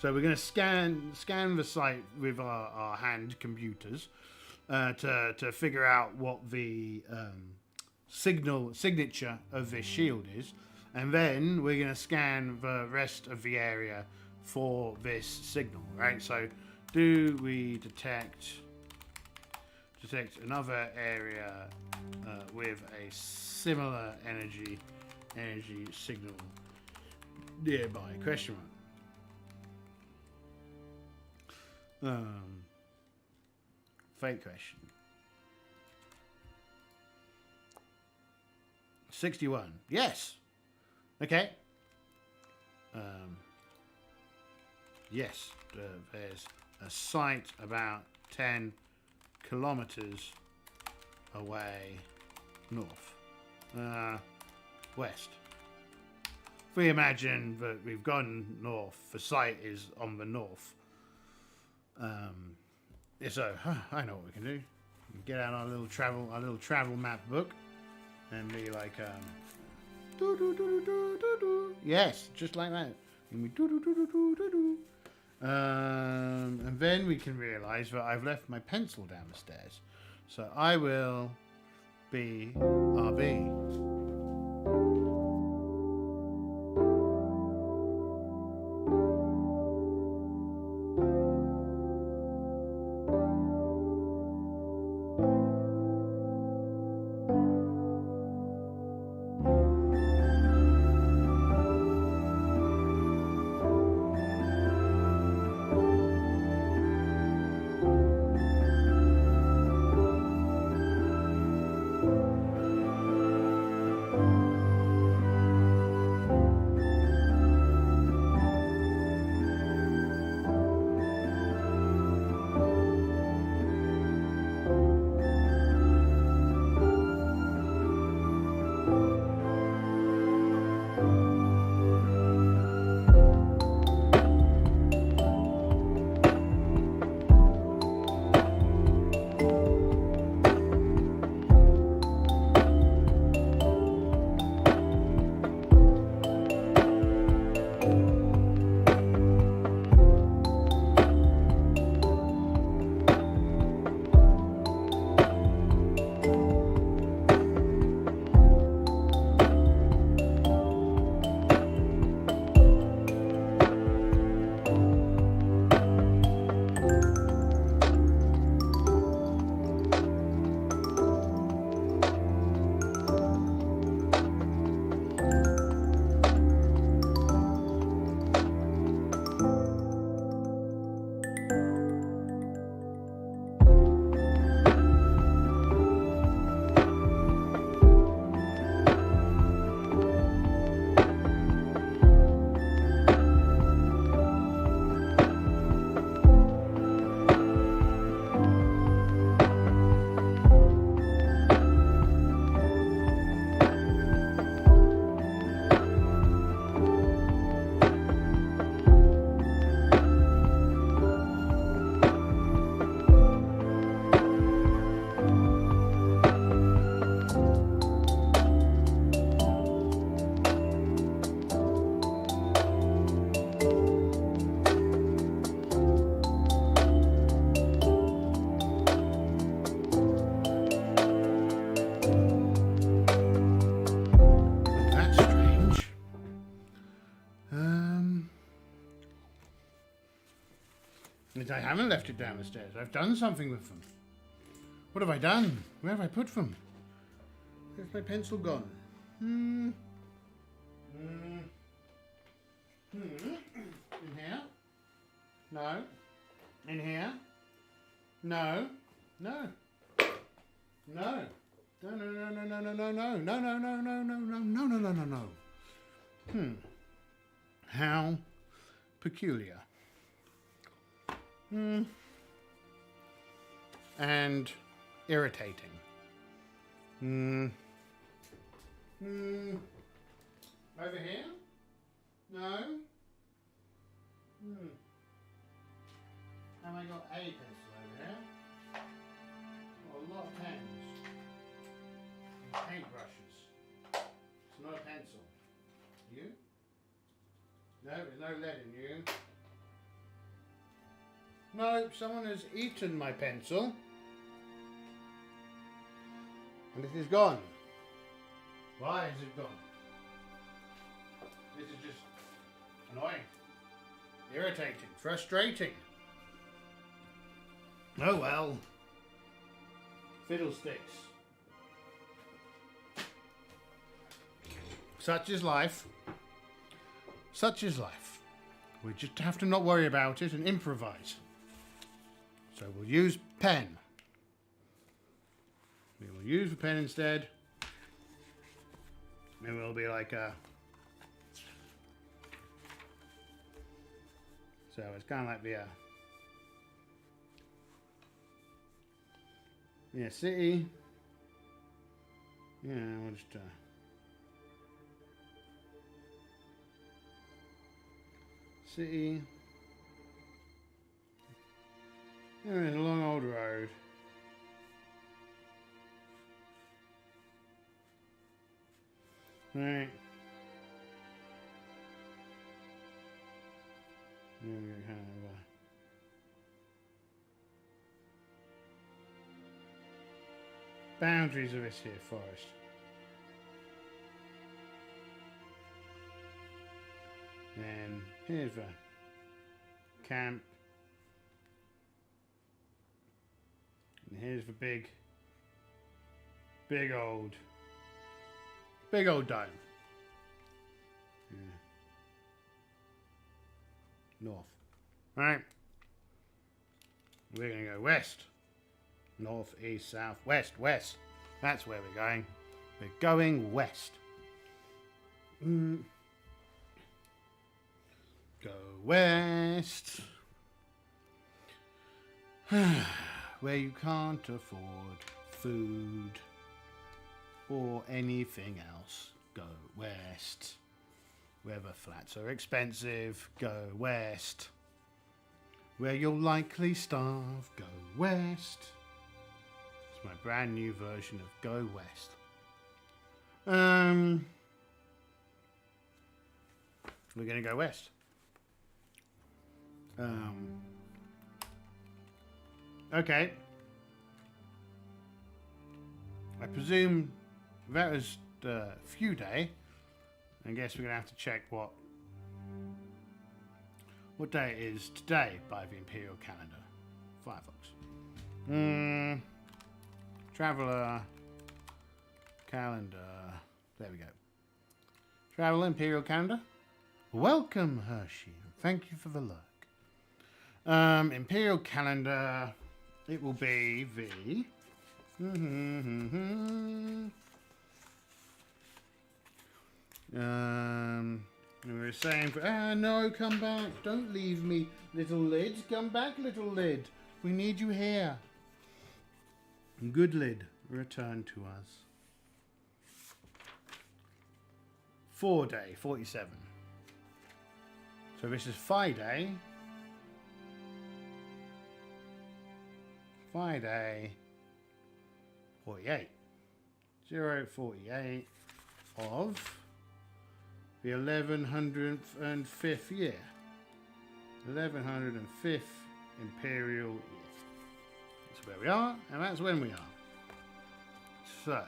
So we're going to scan the site with our hand computers to figure out what the signature of this shield is, and then we're going to scan the rest of the area for this signal. Right. So do we detect another area with a similar energy signal nearby? Question mark. Fake question. 61. Yes. Okay. Yes, there's a site about 10 kilometers away north. West. If we imagine that we've gone north, the site is on the north. So I know what we can do. Get out our little travel map book, and be like, yes, just like that. And we and then we can realise that I've left my pencil down the stairs. So I will be RB. I haven't left it down the stairs. I've done something with them. What have I done? Where have I put them? Where's my pencil gone? In here? No. In here? No. No. No. No, no, no, no, no, no, no, no, no, no, no, no, no, no, no, no, no, no, no. How peculiar. And irritating. Over here? No. Have I got a pencil over here? Got a lot of pens. And paintbrushes. It's not a pencil. You? No, there's no lead in you. No, someone has eaten my pencil. And it is gone. Why is it gone? This is just annoying. Irritating. Frustrating. Oh well. Fiddlesticks. Such is life. Such is life. We just have to not worry about it and improvise. So we'll use pen. We will use the pen instead. And we'll be like So it's kind of like the city. Yeah, we'll just city. There's a long old road. Right. Boundaries of this here forest. And here's the camp. And here's the big old dome. Yeah. North. Right. We're going to go west. North, east, south, west, west. That's where we're going. We're going west. Go west. Where you can't afford food or anything else. Go west. Where the flats are expensive. Go west. Where you'll likely starve. Go west. It's my brand new version of Go West. We're going to go west. Okay. I presume that was the few day. I guess we're going to have to check what day it is today by the imperial calendar. Firefox. Traveller calendar. There we go. Travel imperial calendar. Welcome, Hershey. Thank you for the like. Imperial calendar. It will be the. We were saying, no, come back. Don't leave me, little lid. Come back, little lid. We need you here. Good lid, return to us. 4 day, 47. So this is Friday. Friday, 48. 048 of the 1105th year. 1105th imperial year. That's where we are, and that's when we are. So,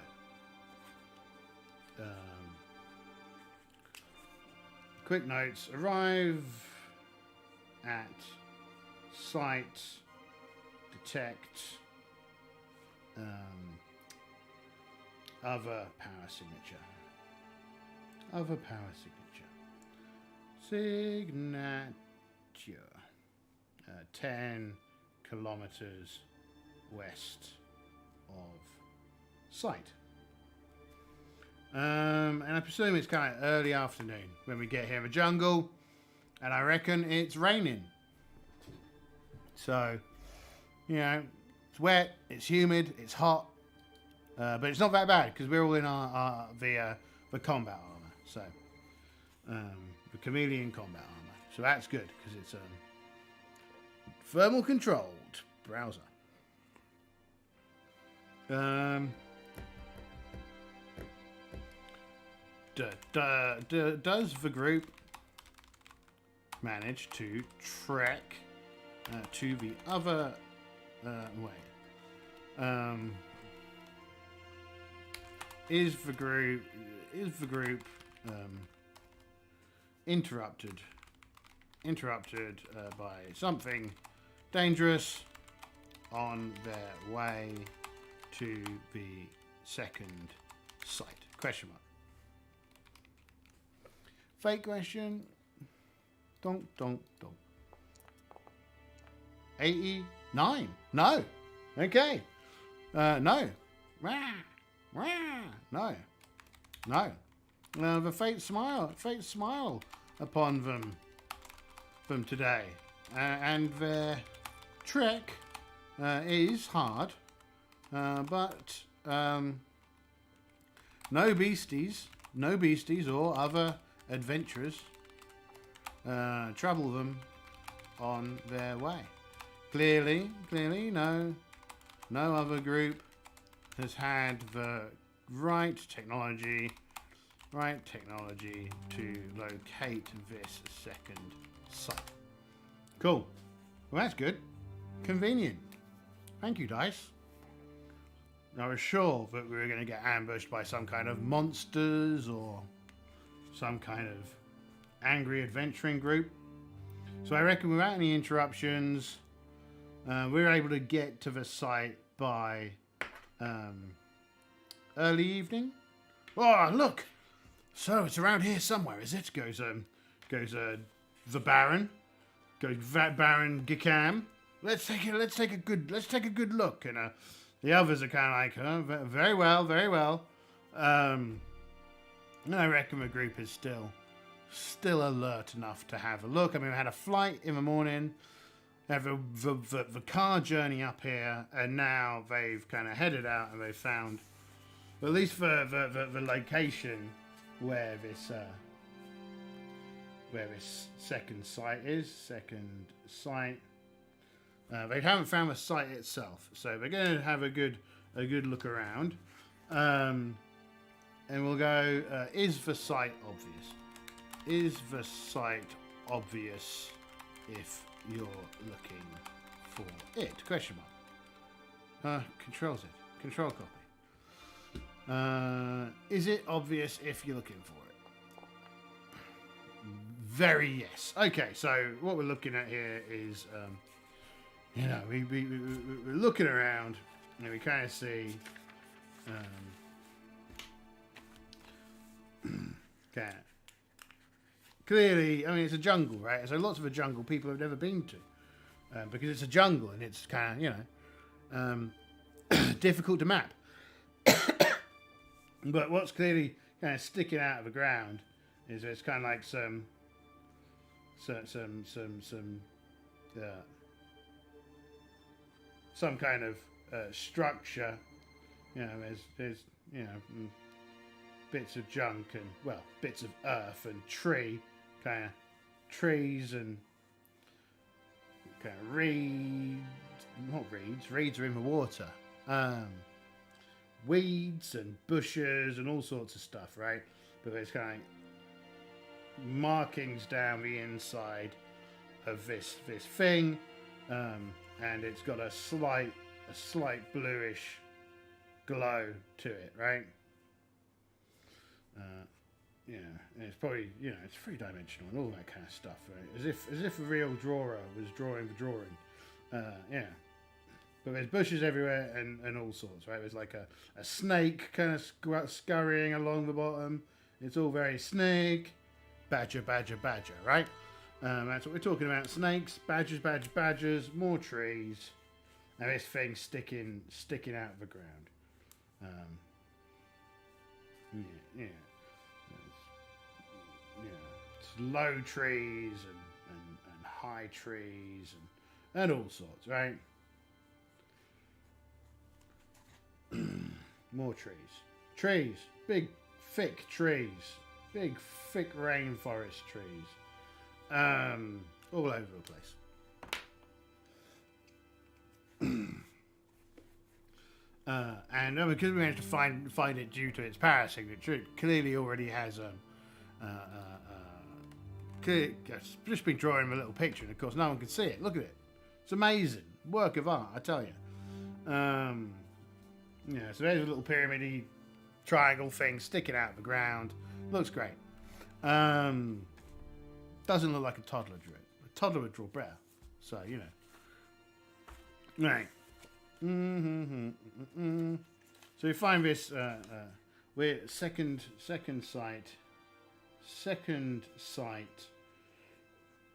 quick notes. Arrive at site, detect other power signature. Other power signature. Signature. 10 kilometers west of site. And I presume it's kind of early afternoon when we get here in the jungle, and I reckon it's raining. So, you know, it's wet, it's humid, it's hot, but it's not that bad because we're all in the combat armor. So, the chameleon combat armor. So that's good because it's thermal controlled browser. Does the group manage to trek to the other way? Is the group interrupted by something dangerous on their way to the second site? Question mark. Fake question. Donk, donk, donk. 89. No. Okay. No. Rah. Rah. No. No. The fate smile upon them today. and their trek is hard, but no beasties or other adventurers trouble them on their way. Clearly, no other group has had the right technology to locate this second site. Cool. Well, that's good. Convenient. Thank you, Dice. I was sure that we were going to get ambushed by some kind of monsters or some kind of angry adventuring group. So I reckon without any interruptions, we were able to get to the site by early evening. Oh, look! So it's around here somewhere, is it? Goes the Baron. Goes Baron Gicam. Let's take a good look. And the others are kind of like, very well. And I reckon the group is still alert enough to have a look. I mean, we had a flight in the morning, have the car journey up here, and now they've kind of headed out and they've found, at least the location where this second site is. They haven't found the site itself, so they're going to have a good look around, and we'll go. Is the site obvious? Is the site obvious if you're looking for it? Question mark. Controls it. Control copy. Is it obvious if you're looking for it? Very yes. Okay, so what we're looking at here is, we're looking around and we kind of see, clearly, I mean, it's a jungle, right? So lots of a jungle people have never been to, because it's a jungle and it's kind of, difficult to map. But what's clearly kind of sticking out of the ground is it's kind of like some kind of structure. There's bits of junk and bits of earth and trees and kind of reeds. Not reeds. Reeds are in the water. Weeds and bushes and all sorts of stuff, right? But there's kind of markings down the inside of this thing, and it's got a slight bluish glow to it, right? And it's probably it's three-dimensional and all that kind of stuff, right? As if a real drawer was drawing the drawing, But there's bushes everywhere and all sorts, right? There's like a snake kind of scurrying along the bottom. It's all very snake, badger, right? That's what we're talking about. Snakes, badgers, more trees. And this thing sticking out of the ground. It's low trees and high trees and all sorts, right? More trees, big thick trees, big thick rainforest trees, all over the place. And because we managed to find it due to its power signature, it clearly already has just been drawing a little picture, and of course no one can see it. Look at it; it's amazing work of art, I tell you. So there's a little pyramid-y triangle thing sticking out of the ground. Looks great. Doesn't look like a toddler drew it. A toddler would draw better. So, Right. So you find this we're second site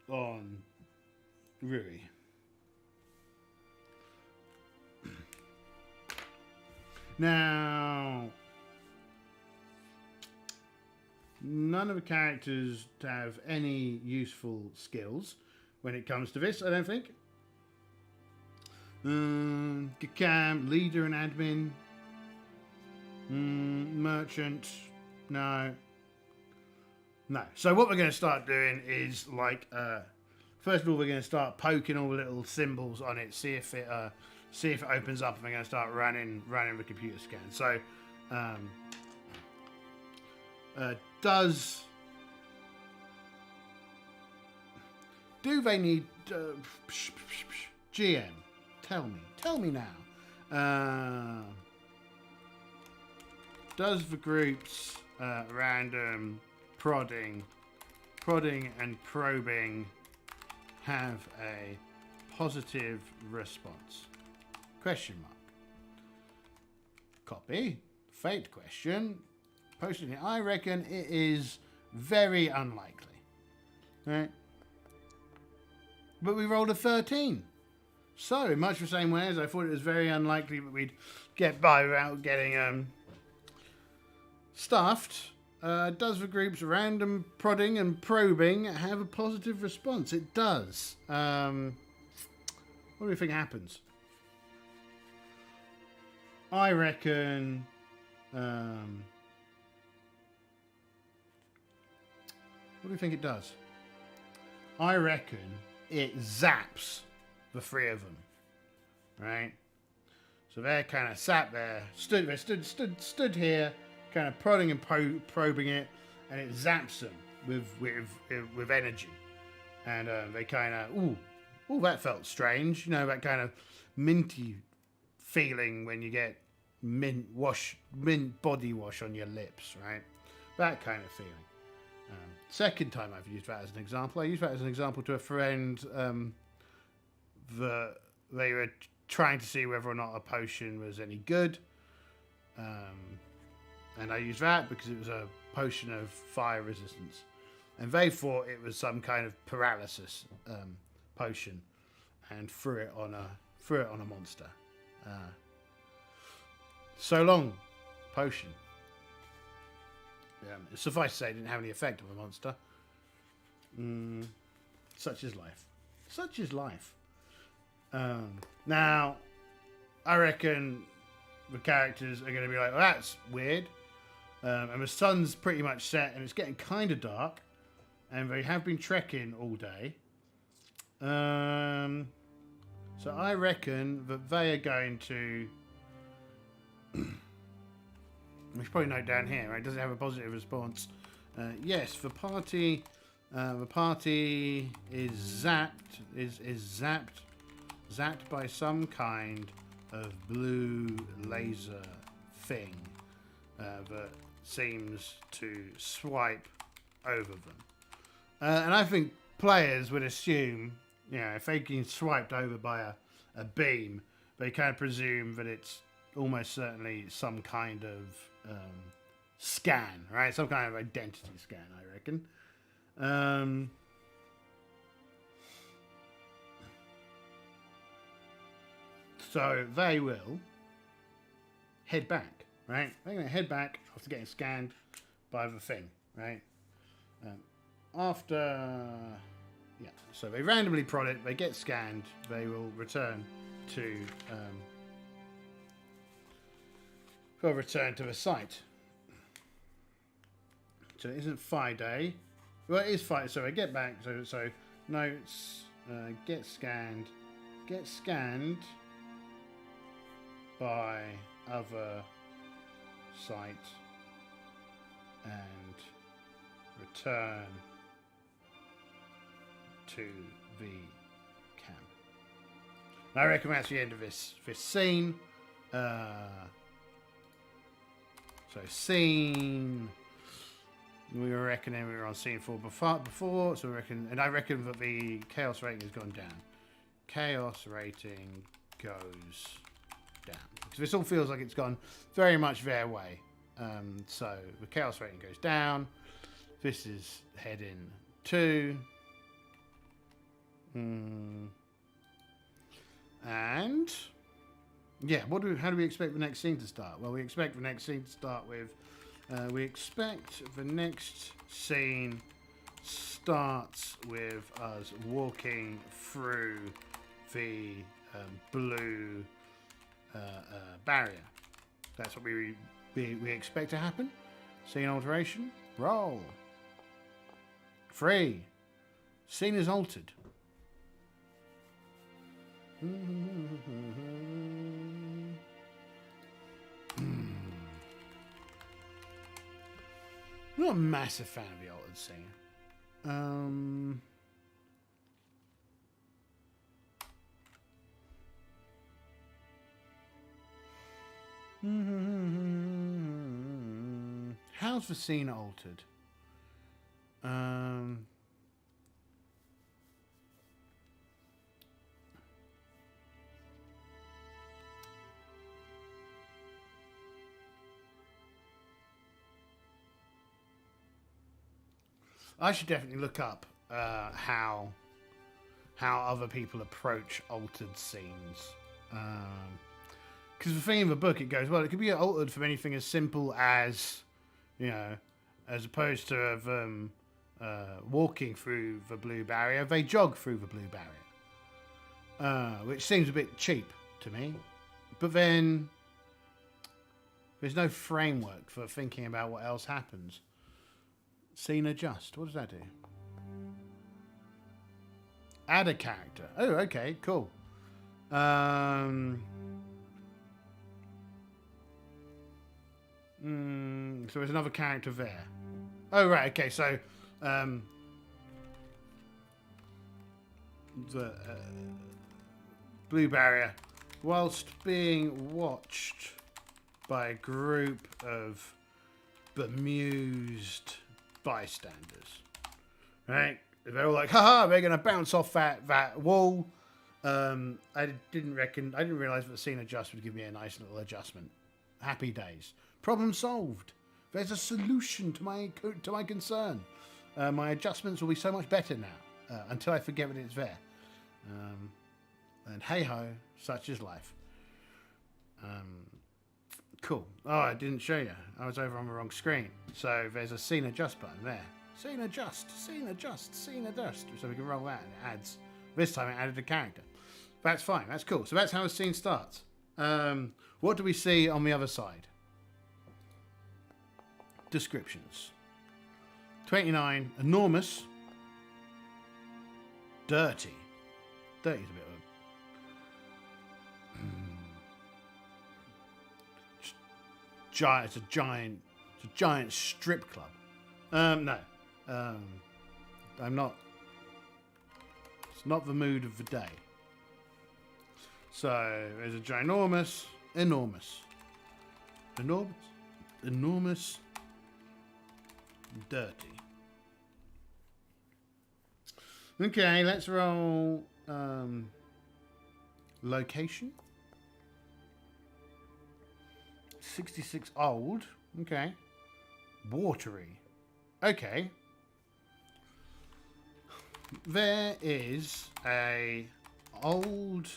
on Ruie. Now, none of the characters have any useful skills, when it comes to this, I don't think. Camp, leader and admin. Merchant. No. No. So what we're going to start doing is like, first of all, we're going to start poking all the little symbols on it, see if it opens up, and we're going to start running the computer scan. So, do they need GM? Tell me now. Does the group's random prodding and probing have a positive response? Question mark. Copy. Fate question. Posting it. I reckon it is very unlikely. Right? But we rolled a 13. So, in much the same way as I thought it was very unlikely that we'd get by without getting stuffed, does the group's random prodding and probing have a positive response? It does. What do you think happens? I reckon... what do you think it does? I reckon it zaps the three of them, right? So they're kind of sat there, stood here, kind of prodding and probing it, and it zaps them with energy, and they kind of ooh, that felt strange, you know, that kind of minty feeling when you get mint body wash on your lips, right? That kind of feeling. Second time I've used that as an example. I used that as an example to a friend that they were trying to see whether or not a potion was any good. And I used that because it was a potion of fire resistance. And they thought it was some kind of paralysis potion and threw it on a monster. So long, potion. Suffice to say, it didn't have any effect on the monster. Such is life. Such is life. Now, I reckon the characters are going to be like, well, that's weird. And the sun's pretty much set, and it's getting kind of dark. And they have been trekking all day. So I reckon that they are going to... We should probably note down here, right? Does it have a positive response? Yes, the party is zapped by some kind of blue laser thing that seems to swipe over them. And I think players would assume, you know, if they get swiped over by a beam, they kind of presume that it's almost certainly some kind of scan, right? Some kind of identity scan, I reckon. So they will head back, right? They're going to head back after getting scanned by the thing, right? So they randomly prod it, they get scanned, they will return to the site. So it isn't Friday. Well, it is Friday, so I get back. So notes, get scanned by other site and return to the camp. And I reckon that's the end of this scene. So scene, we were reckoning we were on scene 4 before, so I reckon that the chaos rating has gone down. Chaos rating goes down. Because this all feels like it's gone very much their way. So the chaos rating goes down. This is heading 2. And... yeah, how do we expect the next scene to start? Well, we expect the next scene to start with... we expect the next scene starts with us walking through the blue barrier. That's what we expect to happen. Scene alteration. Roll. 3. Scene is altered. I'm not a massive fan of the altered scene. How's the scene altered? I should definitely look up how other people approach altered scenes. Because the thing in the book, it goes, well, it could be altered from anything as simple as, as opposed to walking through the blue barrier, they jog through the blue barrier, which seems a bit cheap to me. But then there's no framework for thinking about what else happens. Scene adjust. What does that do? Add a character. Oh, okay, cool. So there's another character there. Oh, right. Okay, so the blue barrier, whilst being watched by a group of bemused bystanders, right? They're all like, haha, they're going to bounce off that wall. I didn't realize that the scene adjust would give me a nice little adjustment. Happy days. Problem solved. There's a solution to my concern. My adjustments will be so much better now, until I forget that it's there. And hey ho, such is life. Cool. Oh, I didn't show you. I was over on the wrong screen. So there's a scene adjust button there. Scene adjust, scene adjust, scene adjust. So we can roll that and it adds. This time it added a character. That's fine. That's cool. So that's how the scene starts. What do we see on the other side? Descriptions. 29. Enormous. Dirty. Dirty is a bit of a... It's a giant strip club. No. I'm not... It's not the mood of the day. So, there's a ginormous... Enormous. Dirty. Okay, let's roll... location. 66 old. Okay. Watery. Okay. There is a old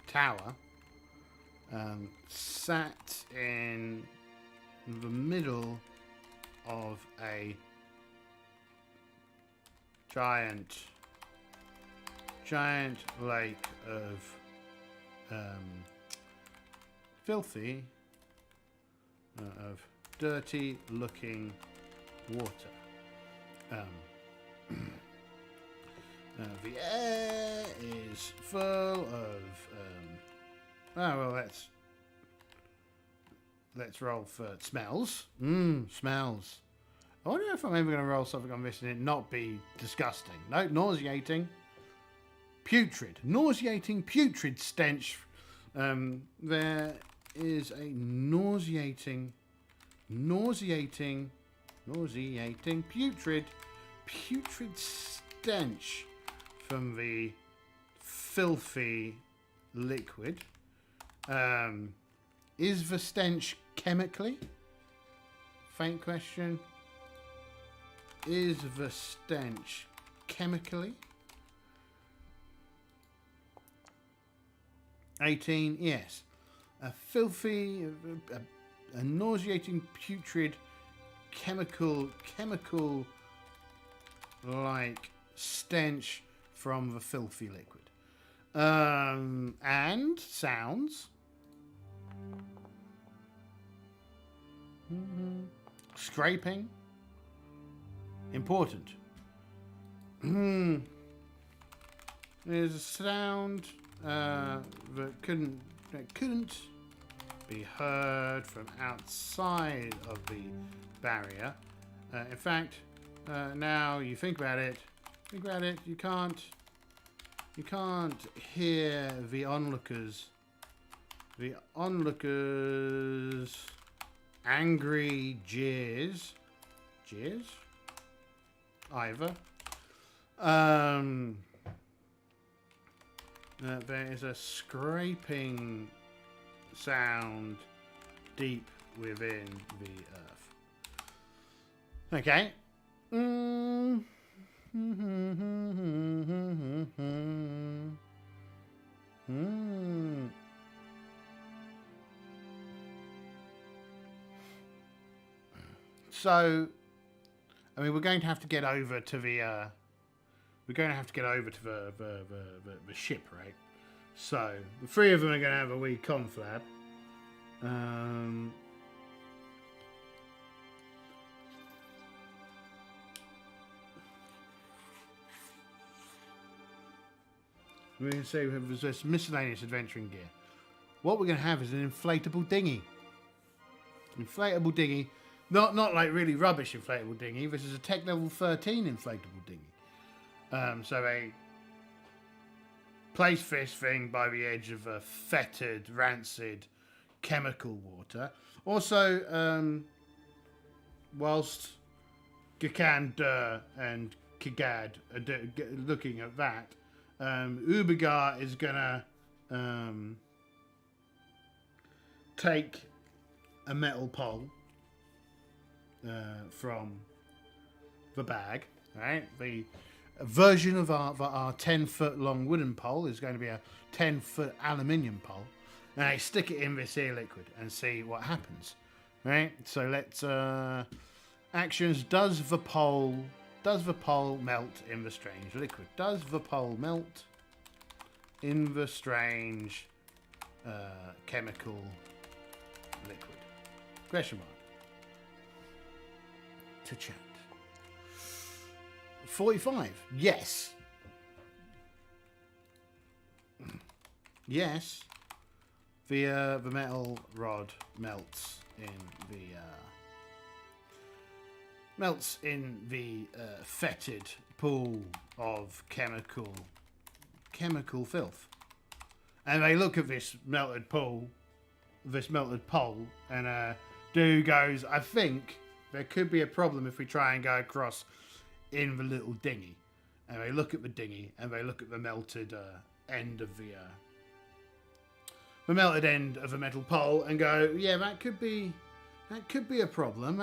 tower sat in the middle of a giant lake of filthy, of dirty looking water. The air is full of let's roll for smells. Smells. I wonder if I'm ever going to roll something on this and it not be disgusting. No, nauseating. Putrid. Nauseating, putrid stench. There is a nauseating, putrid stench from the filthy liquid. Is the stench chemically? Faint question. Is the stench chemically? 18, yes. A filthy, a nauseating, putrid, chemical like stench from the filthy liquid. And sounds. Scraping. Important. There's a sound that couldn't be heard from outside of the barrier. In fact, now you think about it, you can't hear the onlookers angry jeers either. There is a scraping sound deep within the earth. Okay. So, I mean, we're going to have to get over to the the ship, right? So the three of them are going to have a wee conflab. We're going to say there's this miscellaneous adventuring gear. What we're going to have is an inflatable dinghy. Inflatable dinghy. Not like really rubbish inflatable dinghy. This is a tech level 13 inflatable dinghy. So they place this thing by the edge of a fetid, rancid chemical water. Also, whilst Gikander and Kigad are looking at that, Ubergar is gonna take a metal pole from the bag, right? The version of our 10-foot long wooden pole is going to be a 10-foot aluminium pole, and I stick it in this here liquid and see what happens, right? So let's actions. Does the pole melt in the strange liquid? Does the pole melt in the strange chemical liquid? Question mark. To chat. 45. Yes. Yes. The metal rod melts in the fetid pool of chemical filth. And they look at this melted pole, and dude goes, I think there could be a problem if we try and go across in the little dinghy. And they look at the dinghy and they look at the melted end of the metal pole and go, yeah, that could be a problem.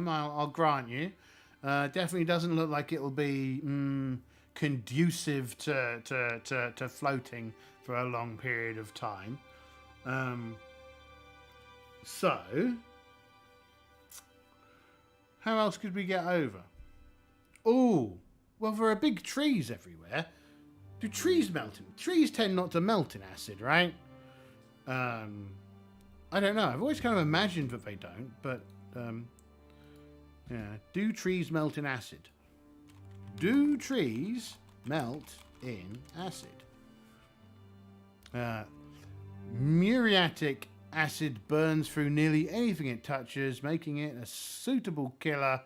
I'll grant you. Definitely doesn't look like it'll be conducive to floating for a long period of time. So, how else could we get over? Oh, well, there are big trees everywhere. Do trees melt in? Trees tend not to melt in acid, right? I don't know. I've always kind of imagined that they don't, but yeah. Do trees melt in acid? Do trees melt in acid? Muriatic acid burns through nearly anything it touches, making it a suitable killer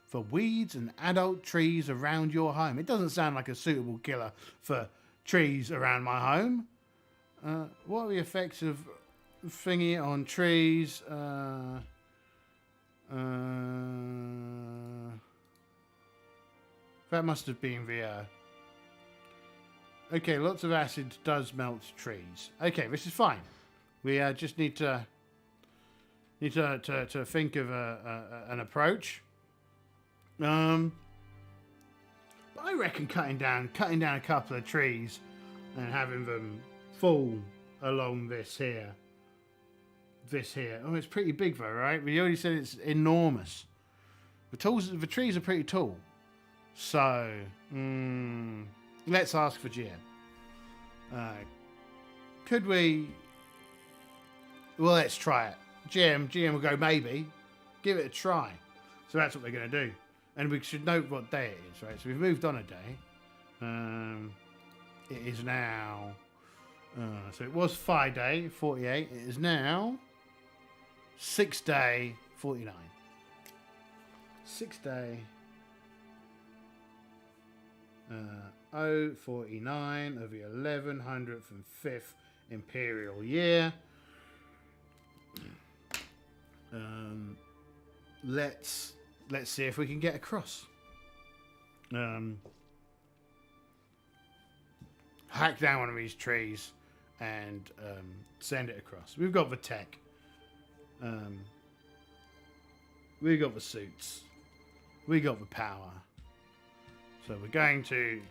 for weeds and adult trees around your home. It doesn't sound like a suitable killer for trees around my home. What are the effects of thingy on trees? That must have been the... Okay, lots of acid does melt trees. Okay, this is fine. We just need to think of an approach. But I reckon cutting down a couple of trees and having them fall along this here. Oh, it's pretty big though, right? We already said it's enormous. The trees are pretty tall. So, let's ask for GM. Could we... Well, let's try it. GM will go, maybe. Give it a try. So that's what we're going to do. And we should note what day it is, right? So we've moved on a day. It is now... so it was 5 day, 48. It is now 6 day, 49. 6 day... 049 of the 1105th imperial year. Let's see if we can get across. Hack down one of these trees and send it across. We've got the tech. We've got the suits. We got the power. So we're going to...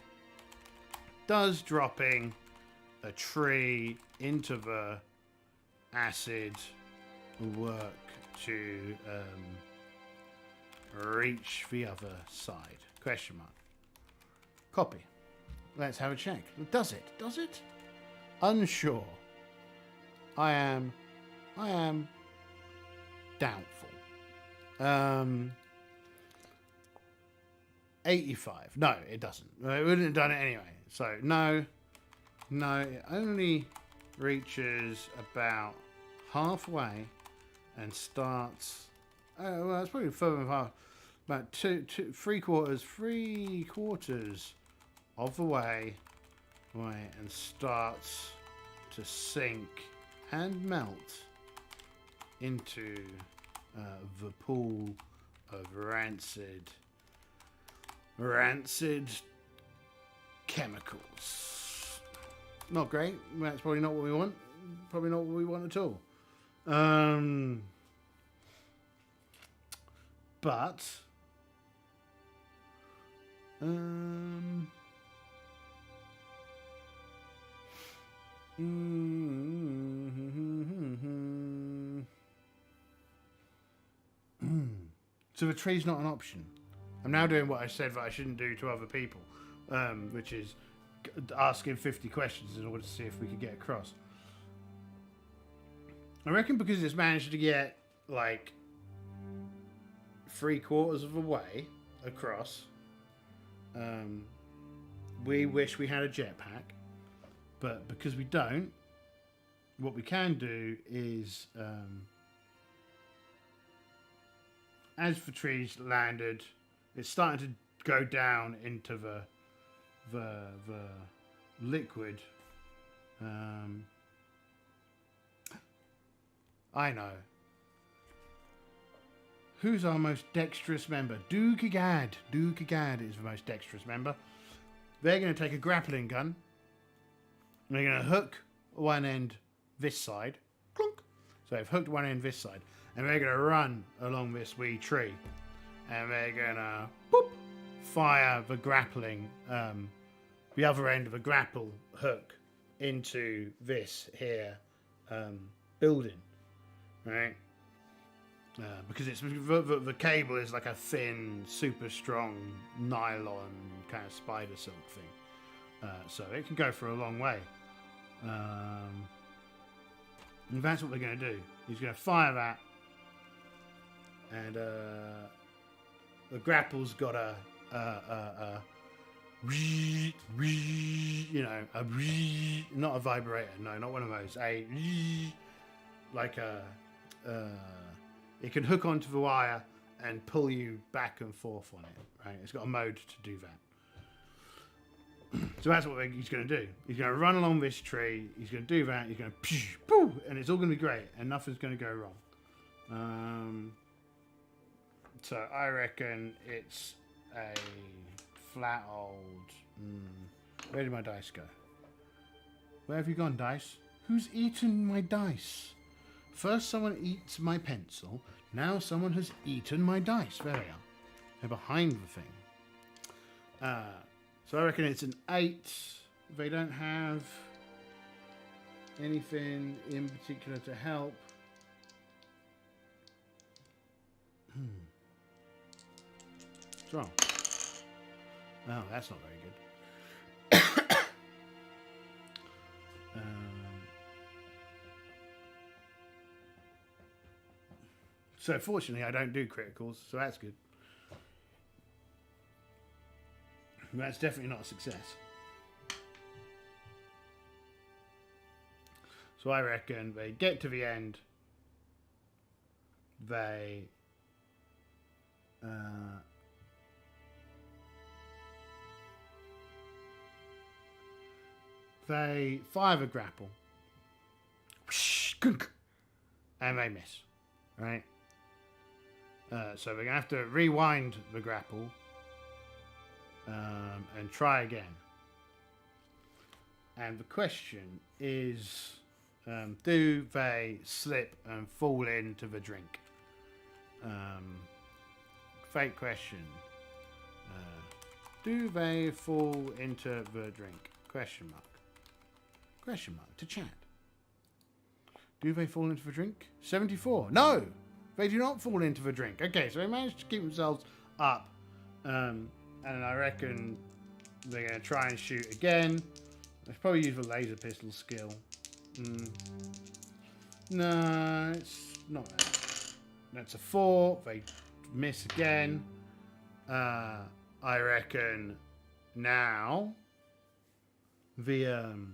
Does dropping a tree into the acid work to reach the other side? Question mark. Copy. Let's have a check. Does it? Does it? Unsure. I am doubtful. 85. No, it doesn't. It wouldn't have done it anyway. So, no, it only reaches about halfway and starts... well, it's probably further than half. About three quarters of the way and starts to sink and melt into the pool of rancid chemicals. Not great. That's probably not what we want. Probably not what we want at all. But so the tree's not an option. I'm now doing what I said that I shouldn't do to other people, which is asking 50 questions in order to see if we could get across. I reckon because it's managed to get like 3/4 of the way across, we wish we had a jetpack, but because we don't, what we can do is, as the trees landed, it's starting to go down into the liquid. I know. Who's our most dexterous member? Dukagad. Dukagad is the most dexterous member. They're going to take a grappling gun. And they're going to hook one end this side. Clunk. So they've hooked one end this side. And they're going to run along this wee tree. And they're going to fire the grappling, the other end of a grapple hook into this here building. Right? Because it's the cable is like a thin, super strong nylon kind of spider silk thing, so it can go for a long way. And that's what we're going to do. He's going to fire that, and the grapple's got a you know, not a vibrator, no, not one of those. Like a it can hook onto the wire and pull you back and forth on it, right? It's got a mode to do that. So that's what he's going to do. He's going to run along this tree. He's going to do that. He's going to poof, and it's all going to be great, and nothing's going to go wrong. So I reckon it's a flat old... Where did my dice go? Where have you gone, dice? Who's eaten my dice? First someone eats my pencil, now someone has eaten my dice. There they are. They're behind the thing. So I reckon it's an 8. They don't have anything in particular to help. Strong. Oh, that's not very good. So fortunately, I don't do criticals, so that's good. That's definitely not a success. So I reckon they get to the end. They fire the grapple, and they miss. Right. So we're gonna have to rewind the grapple and try again. And the question is, do they slip and fall into the drink? Fake question. Do they fall into the drink? Question mark. Question mark to chat. Do they fall into the drink? 74. No! They do not fall into the drink. Okay, so they managed to keep themselves up. And I reckon they're going to try and shoot again. They probably use the laser pistol skill. No, it's not that. That's a 4. They miss again. I reckon now the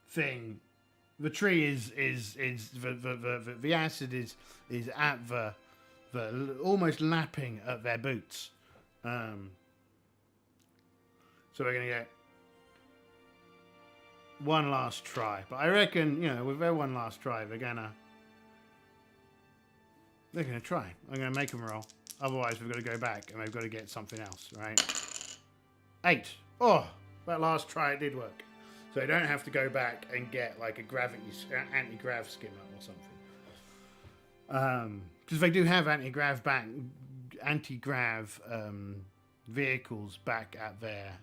thing, the tree is the acid is at the almost lapping at their boots. So we're gonna get one last try, but I reckon, you know, with their one last try, they're gonna try. I'm gonna make them roll. Otherwise, we've got to go back and they've got to get something else, right? 8. Oh, that last try it did work. So they don't have to go back and get like a anti-grav skimmer or something. Because they do have anti-grav vehicles back at their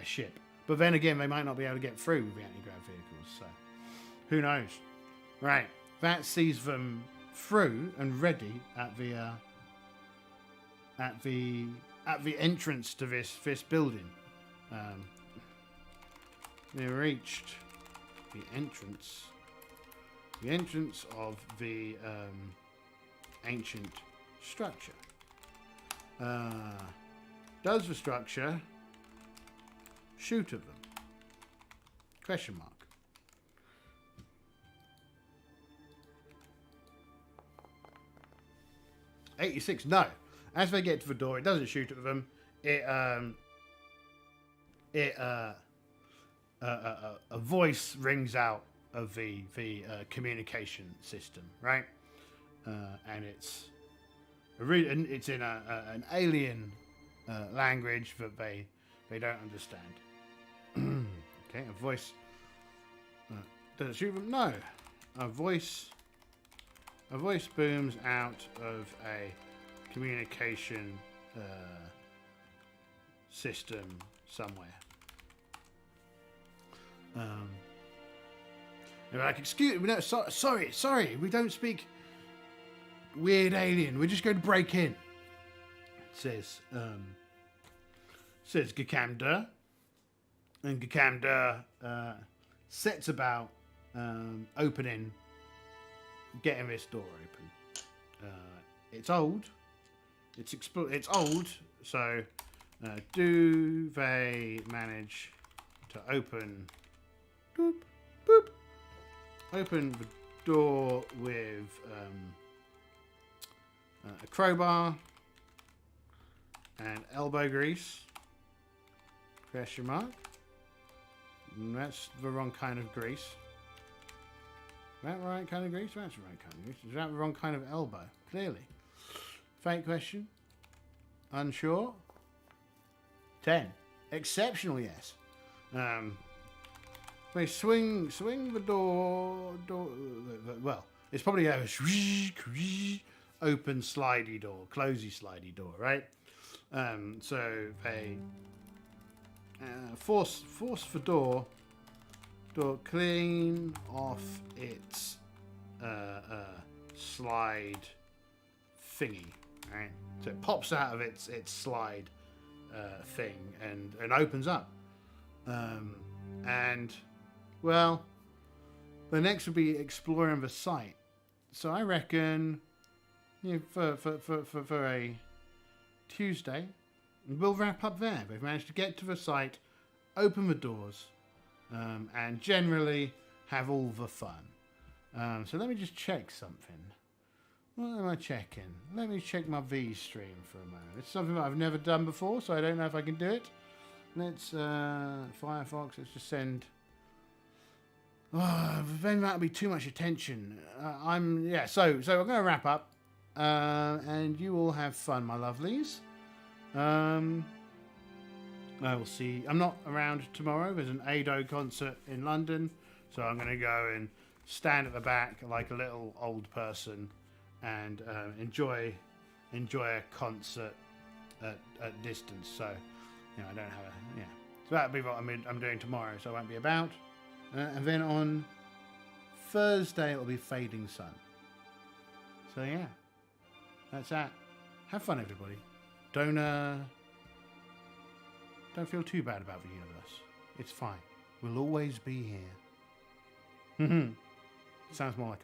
ship. But then again, they might not be able to get through with the anti-grav vehicles. So who knows? Right, that sees them through and ready at the entrance to this building. They reached the entrance of the ancient structure. Does the structure shoot at them? Question mark. $86. No. As they get to the door, it doesn't shoot at them. A voice rings out of the communication system, right? And it's in an alien language that they don't understand. Okay, a voice. Does it shoot them? No. A voice booms out of a communication system somewhere. They're like, excuse me, no, sorry, we don't speak weird alien. We're just going to break in. Says Gakamda, and Gakamda sets about getting this door open. It's old. It's old. So, do they manage to open? Boop, boop. Open the door with a crowbar and elbow grease? Question mark. That's the wrong kind of grease. That right kind of grease? That's the right kind of grease. Is that the wrong kind of elbow? Clearly. Fake question. Unsure. 10. Exceptional yes. They swing the door. Well, it's probably a open slidey door, closey slidey door, right? So they force the door clean off its slide thingy. Right? So it pops out of its slide thing and opens up. And well, the next would be exploring the site. So I reckon, for a Tuesday, we'll wrap up there. We've managed to get to the site, open the doors, and generally have all the fun. So let me just check something. What am I checking? Let me check my V stream for a moment. It's something that I've never done before, so I don't know if I can do it. Let's Firefox. Let's just send. Oh, then that'll be too much attention. So we're going to wrap up, and you all have fun, my lovelies. I will see. I'm not around tomorrow. There's an Ado concert in London, so I'm going to go and stand at the back like a little old person and enjoy a concert at distance. So, I don't have a So that'll be what I'm doing tomorrow. So I won't be about. And then on Thursday it'll be Fading Sun. So yeah, that's that. Have fun, everybody. Don't feel too bad about the universe. It's fine. We'll always be here. Sounds more like a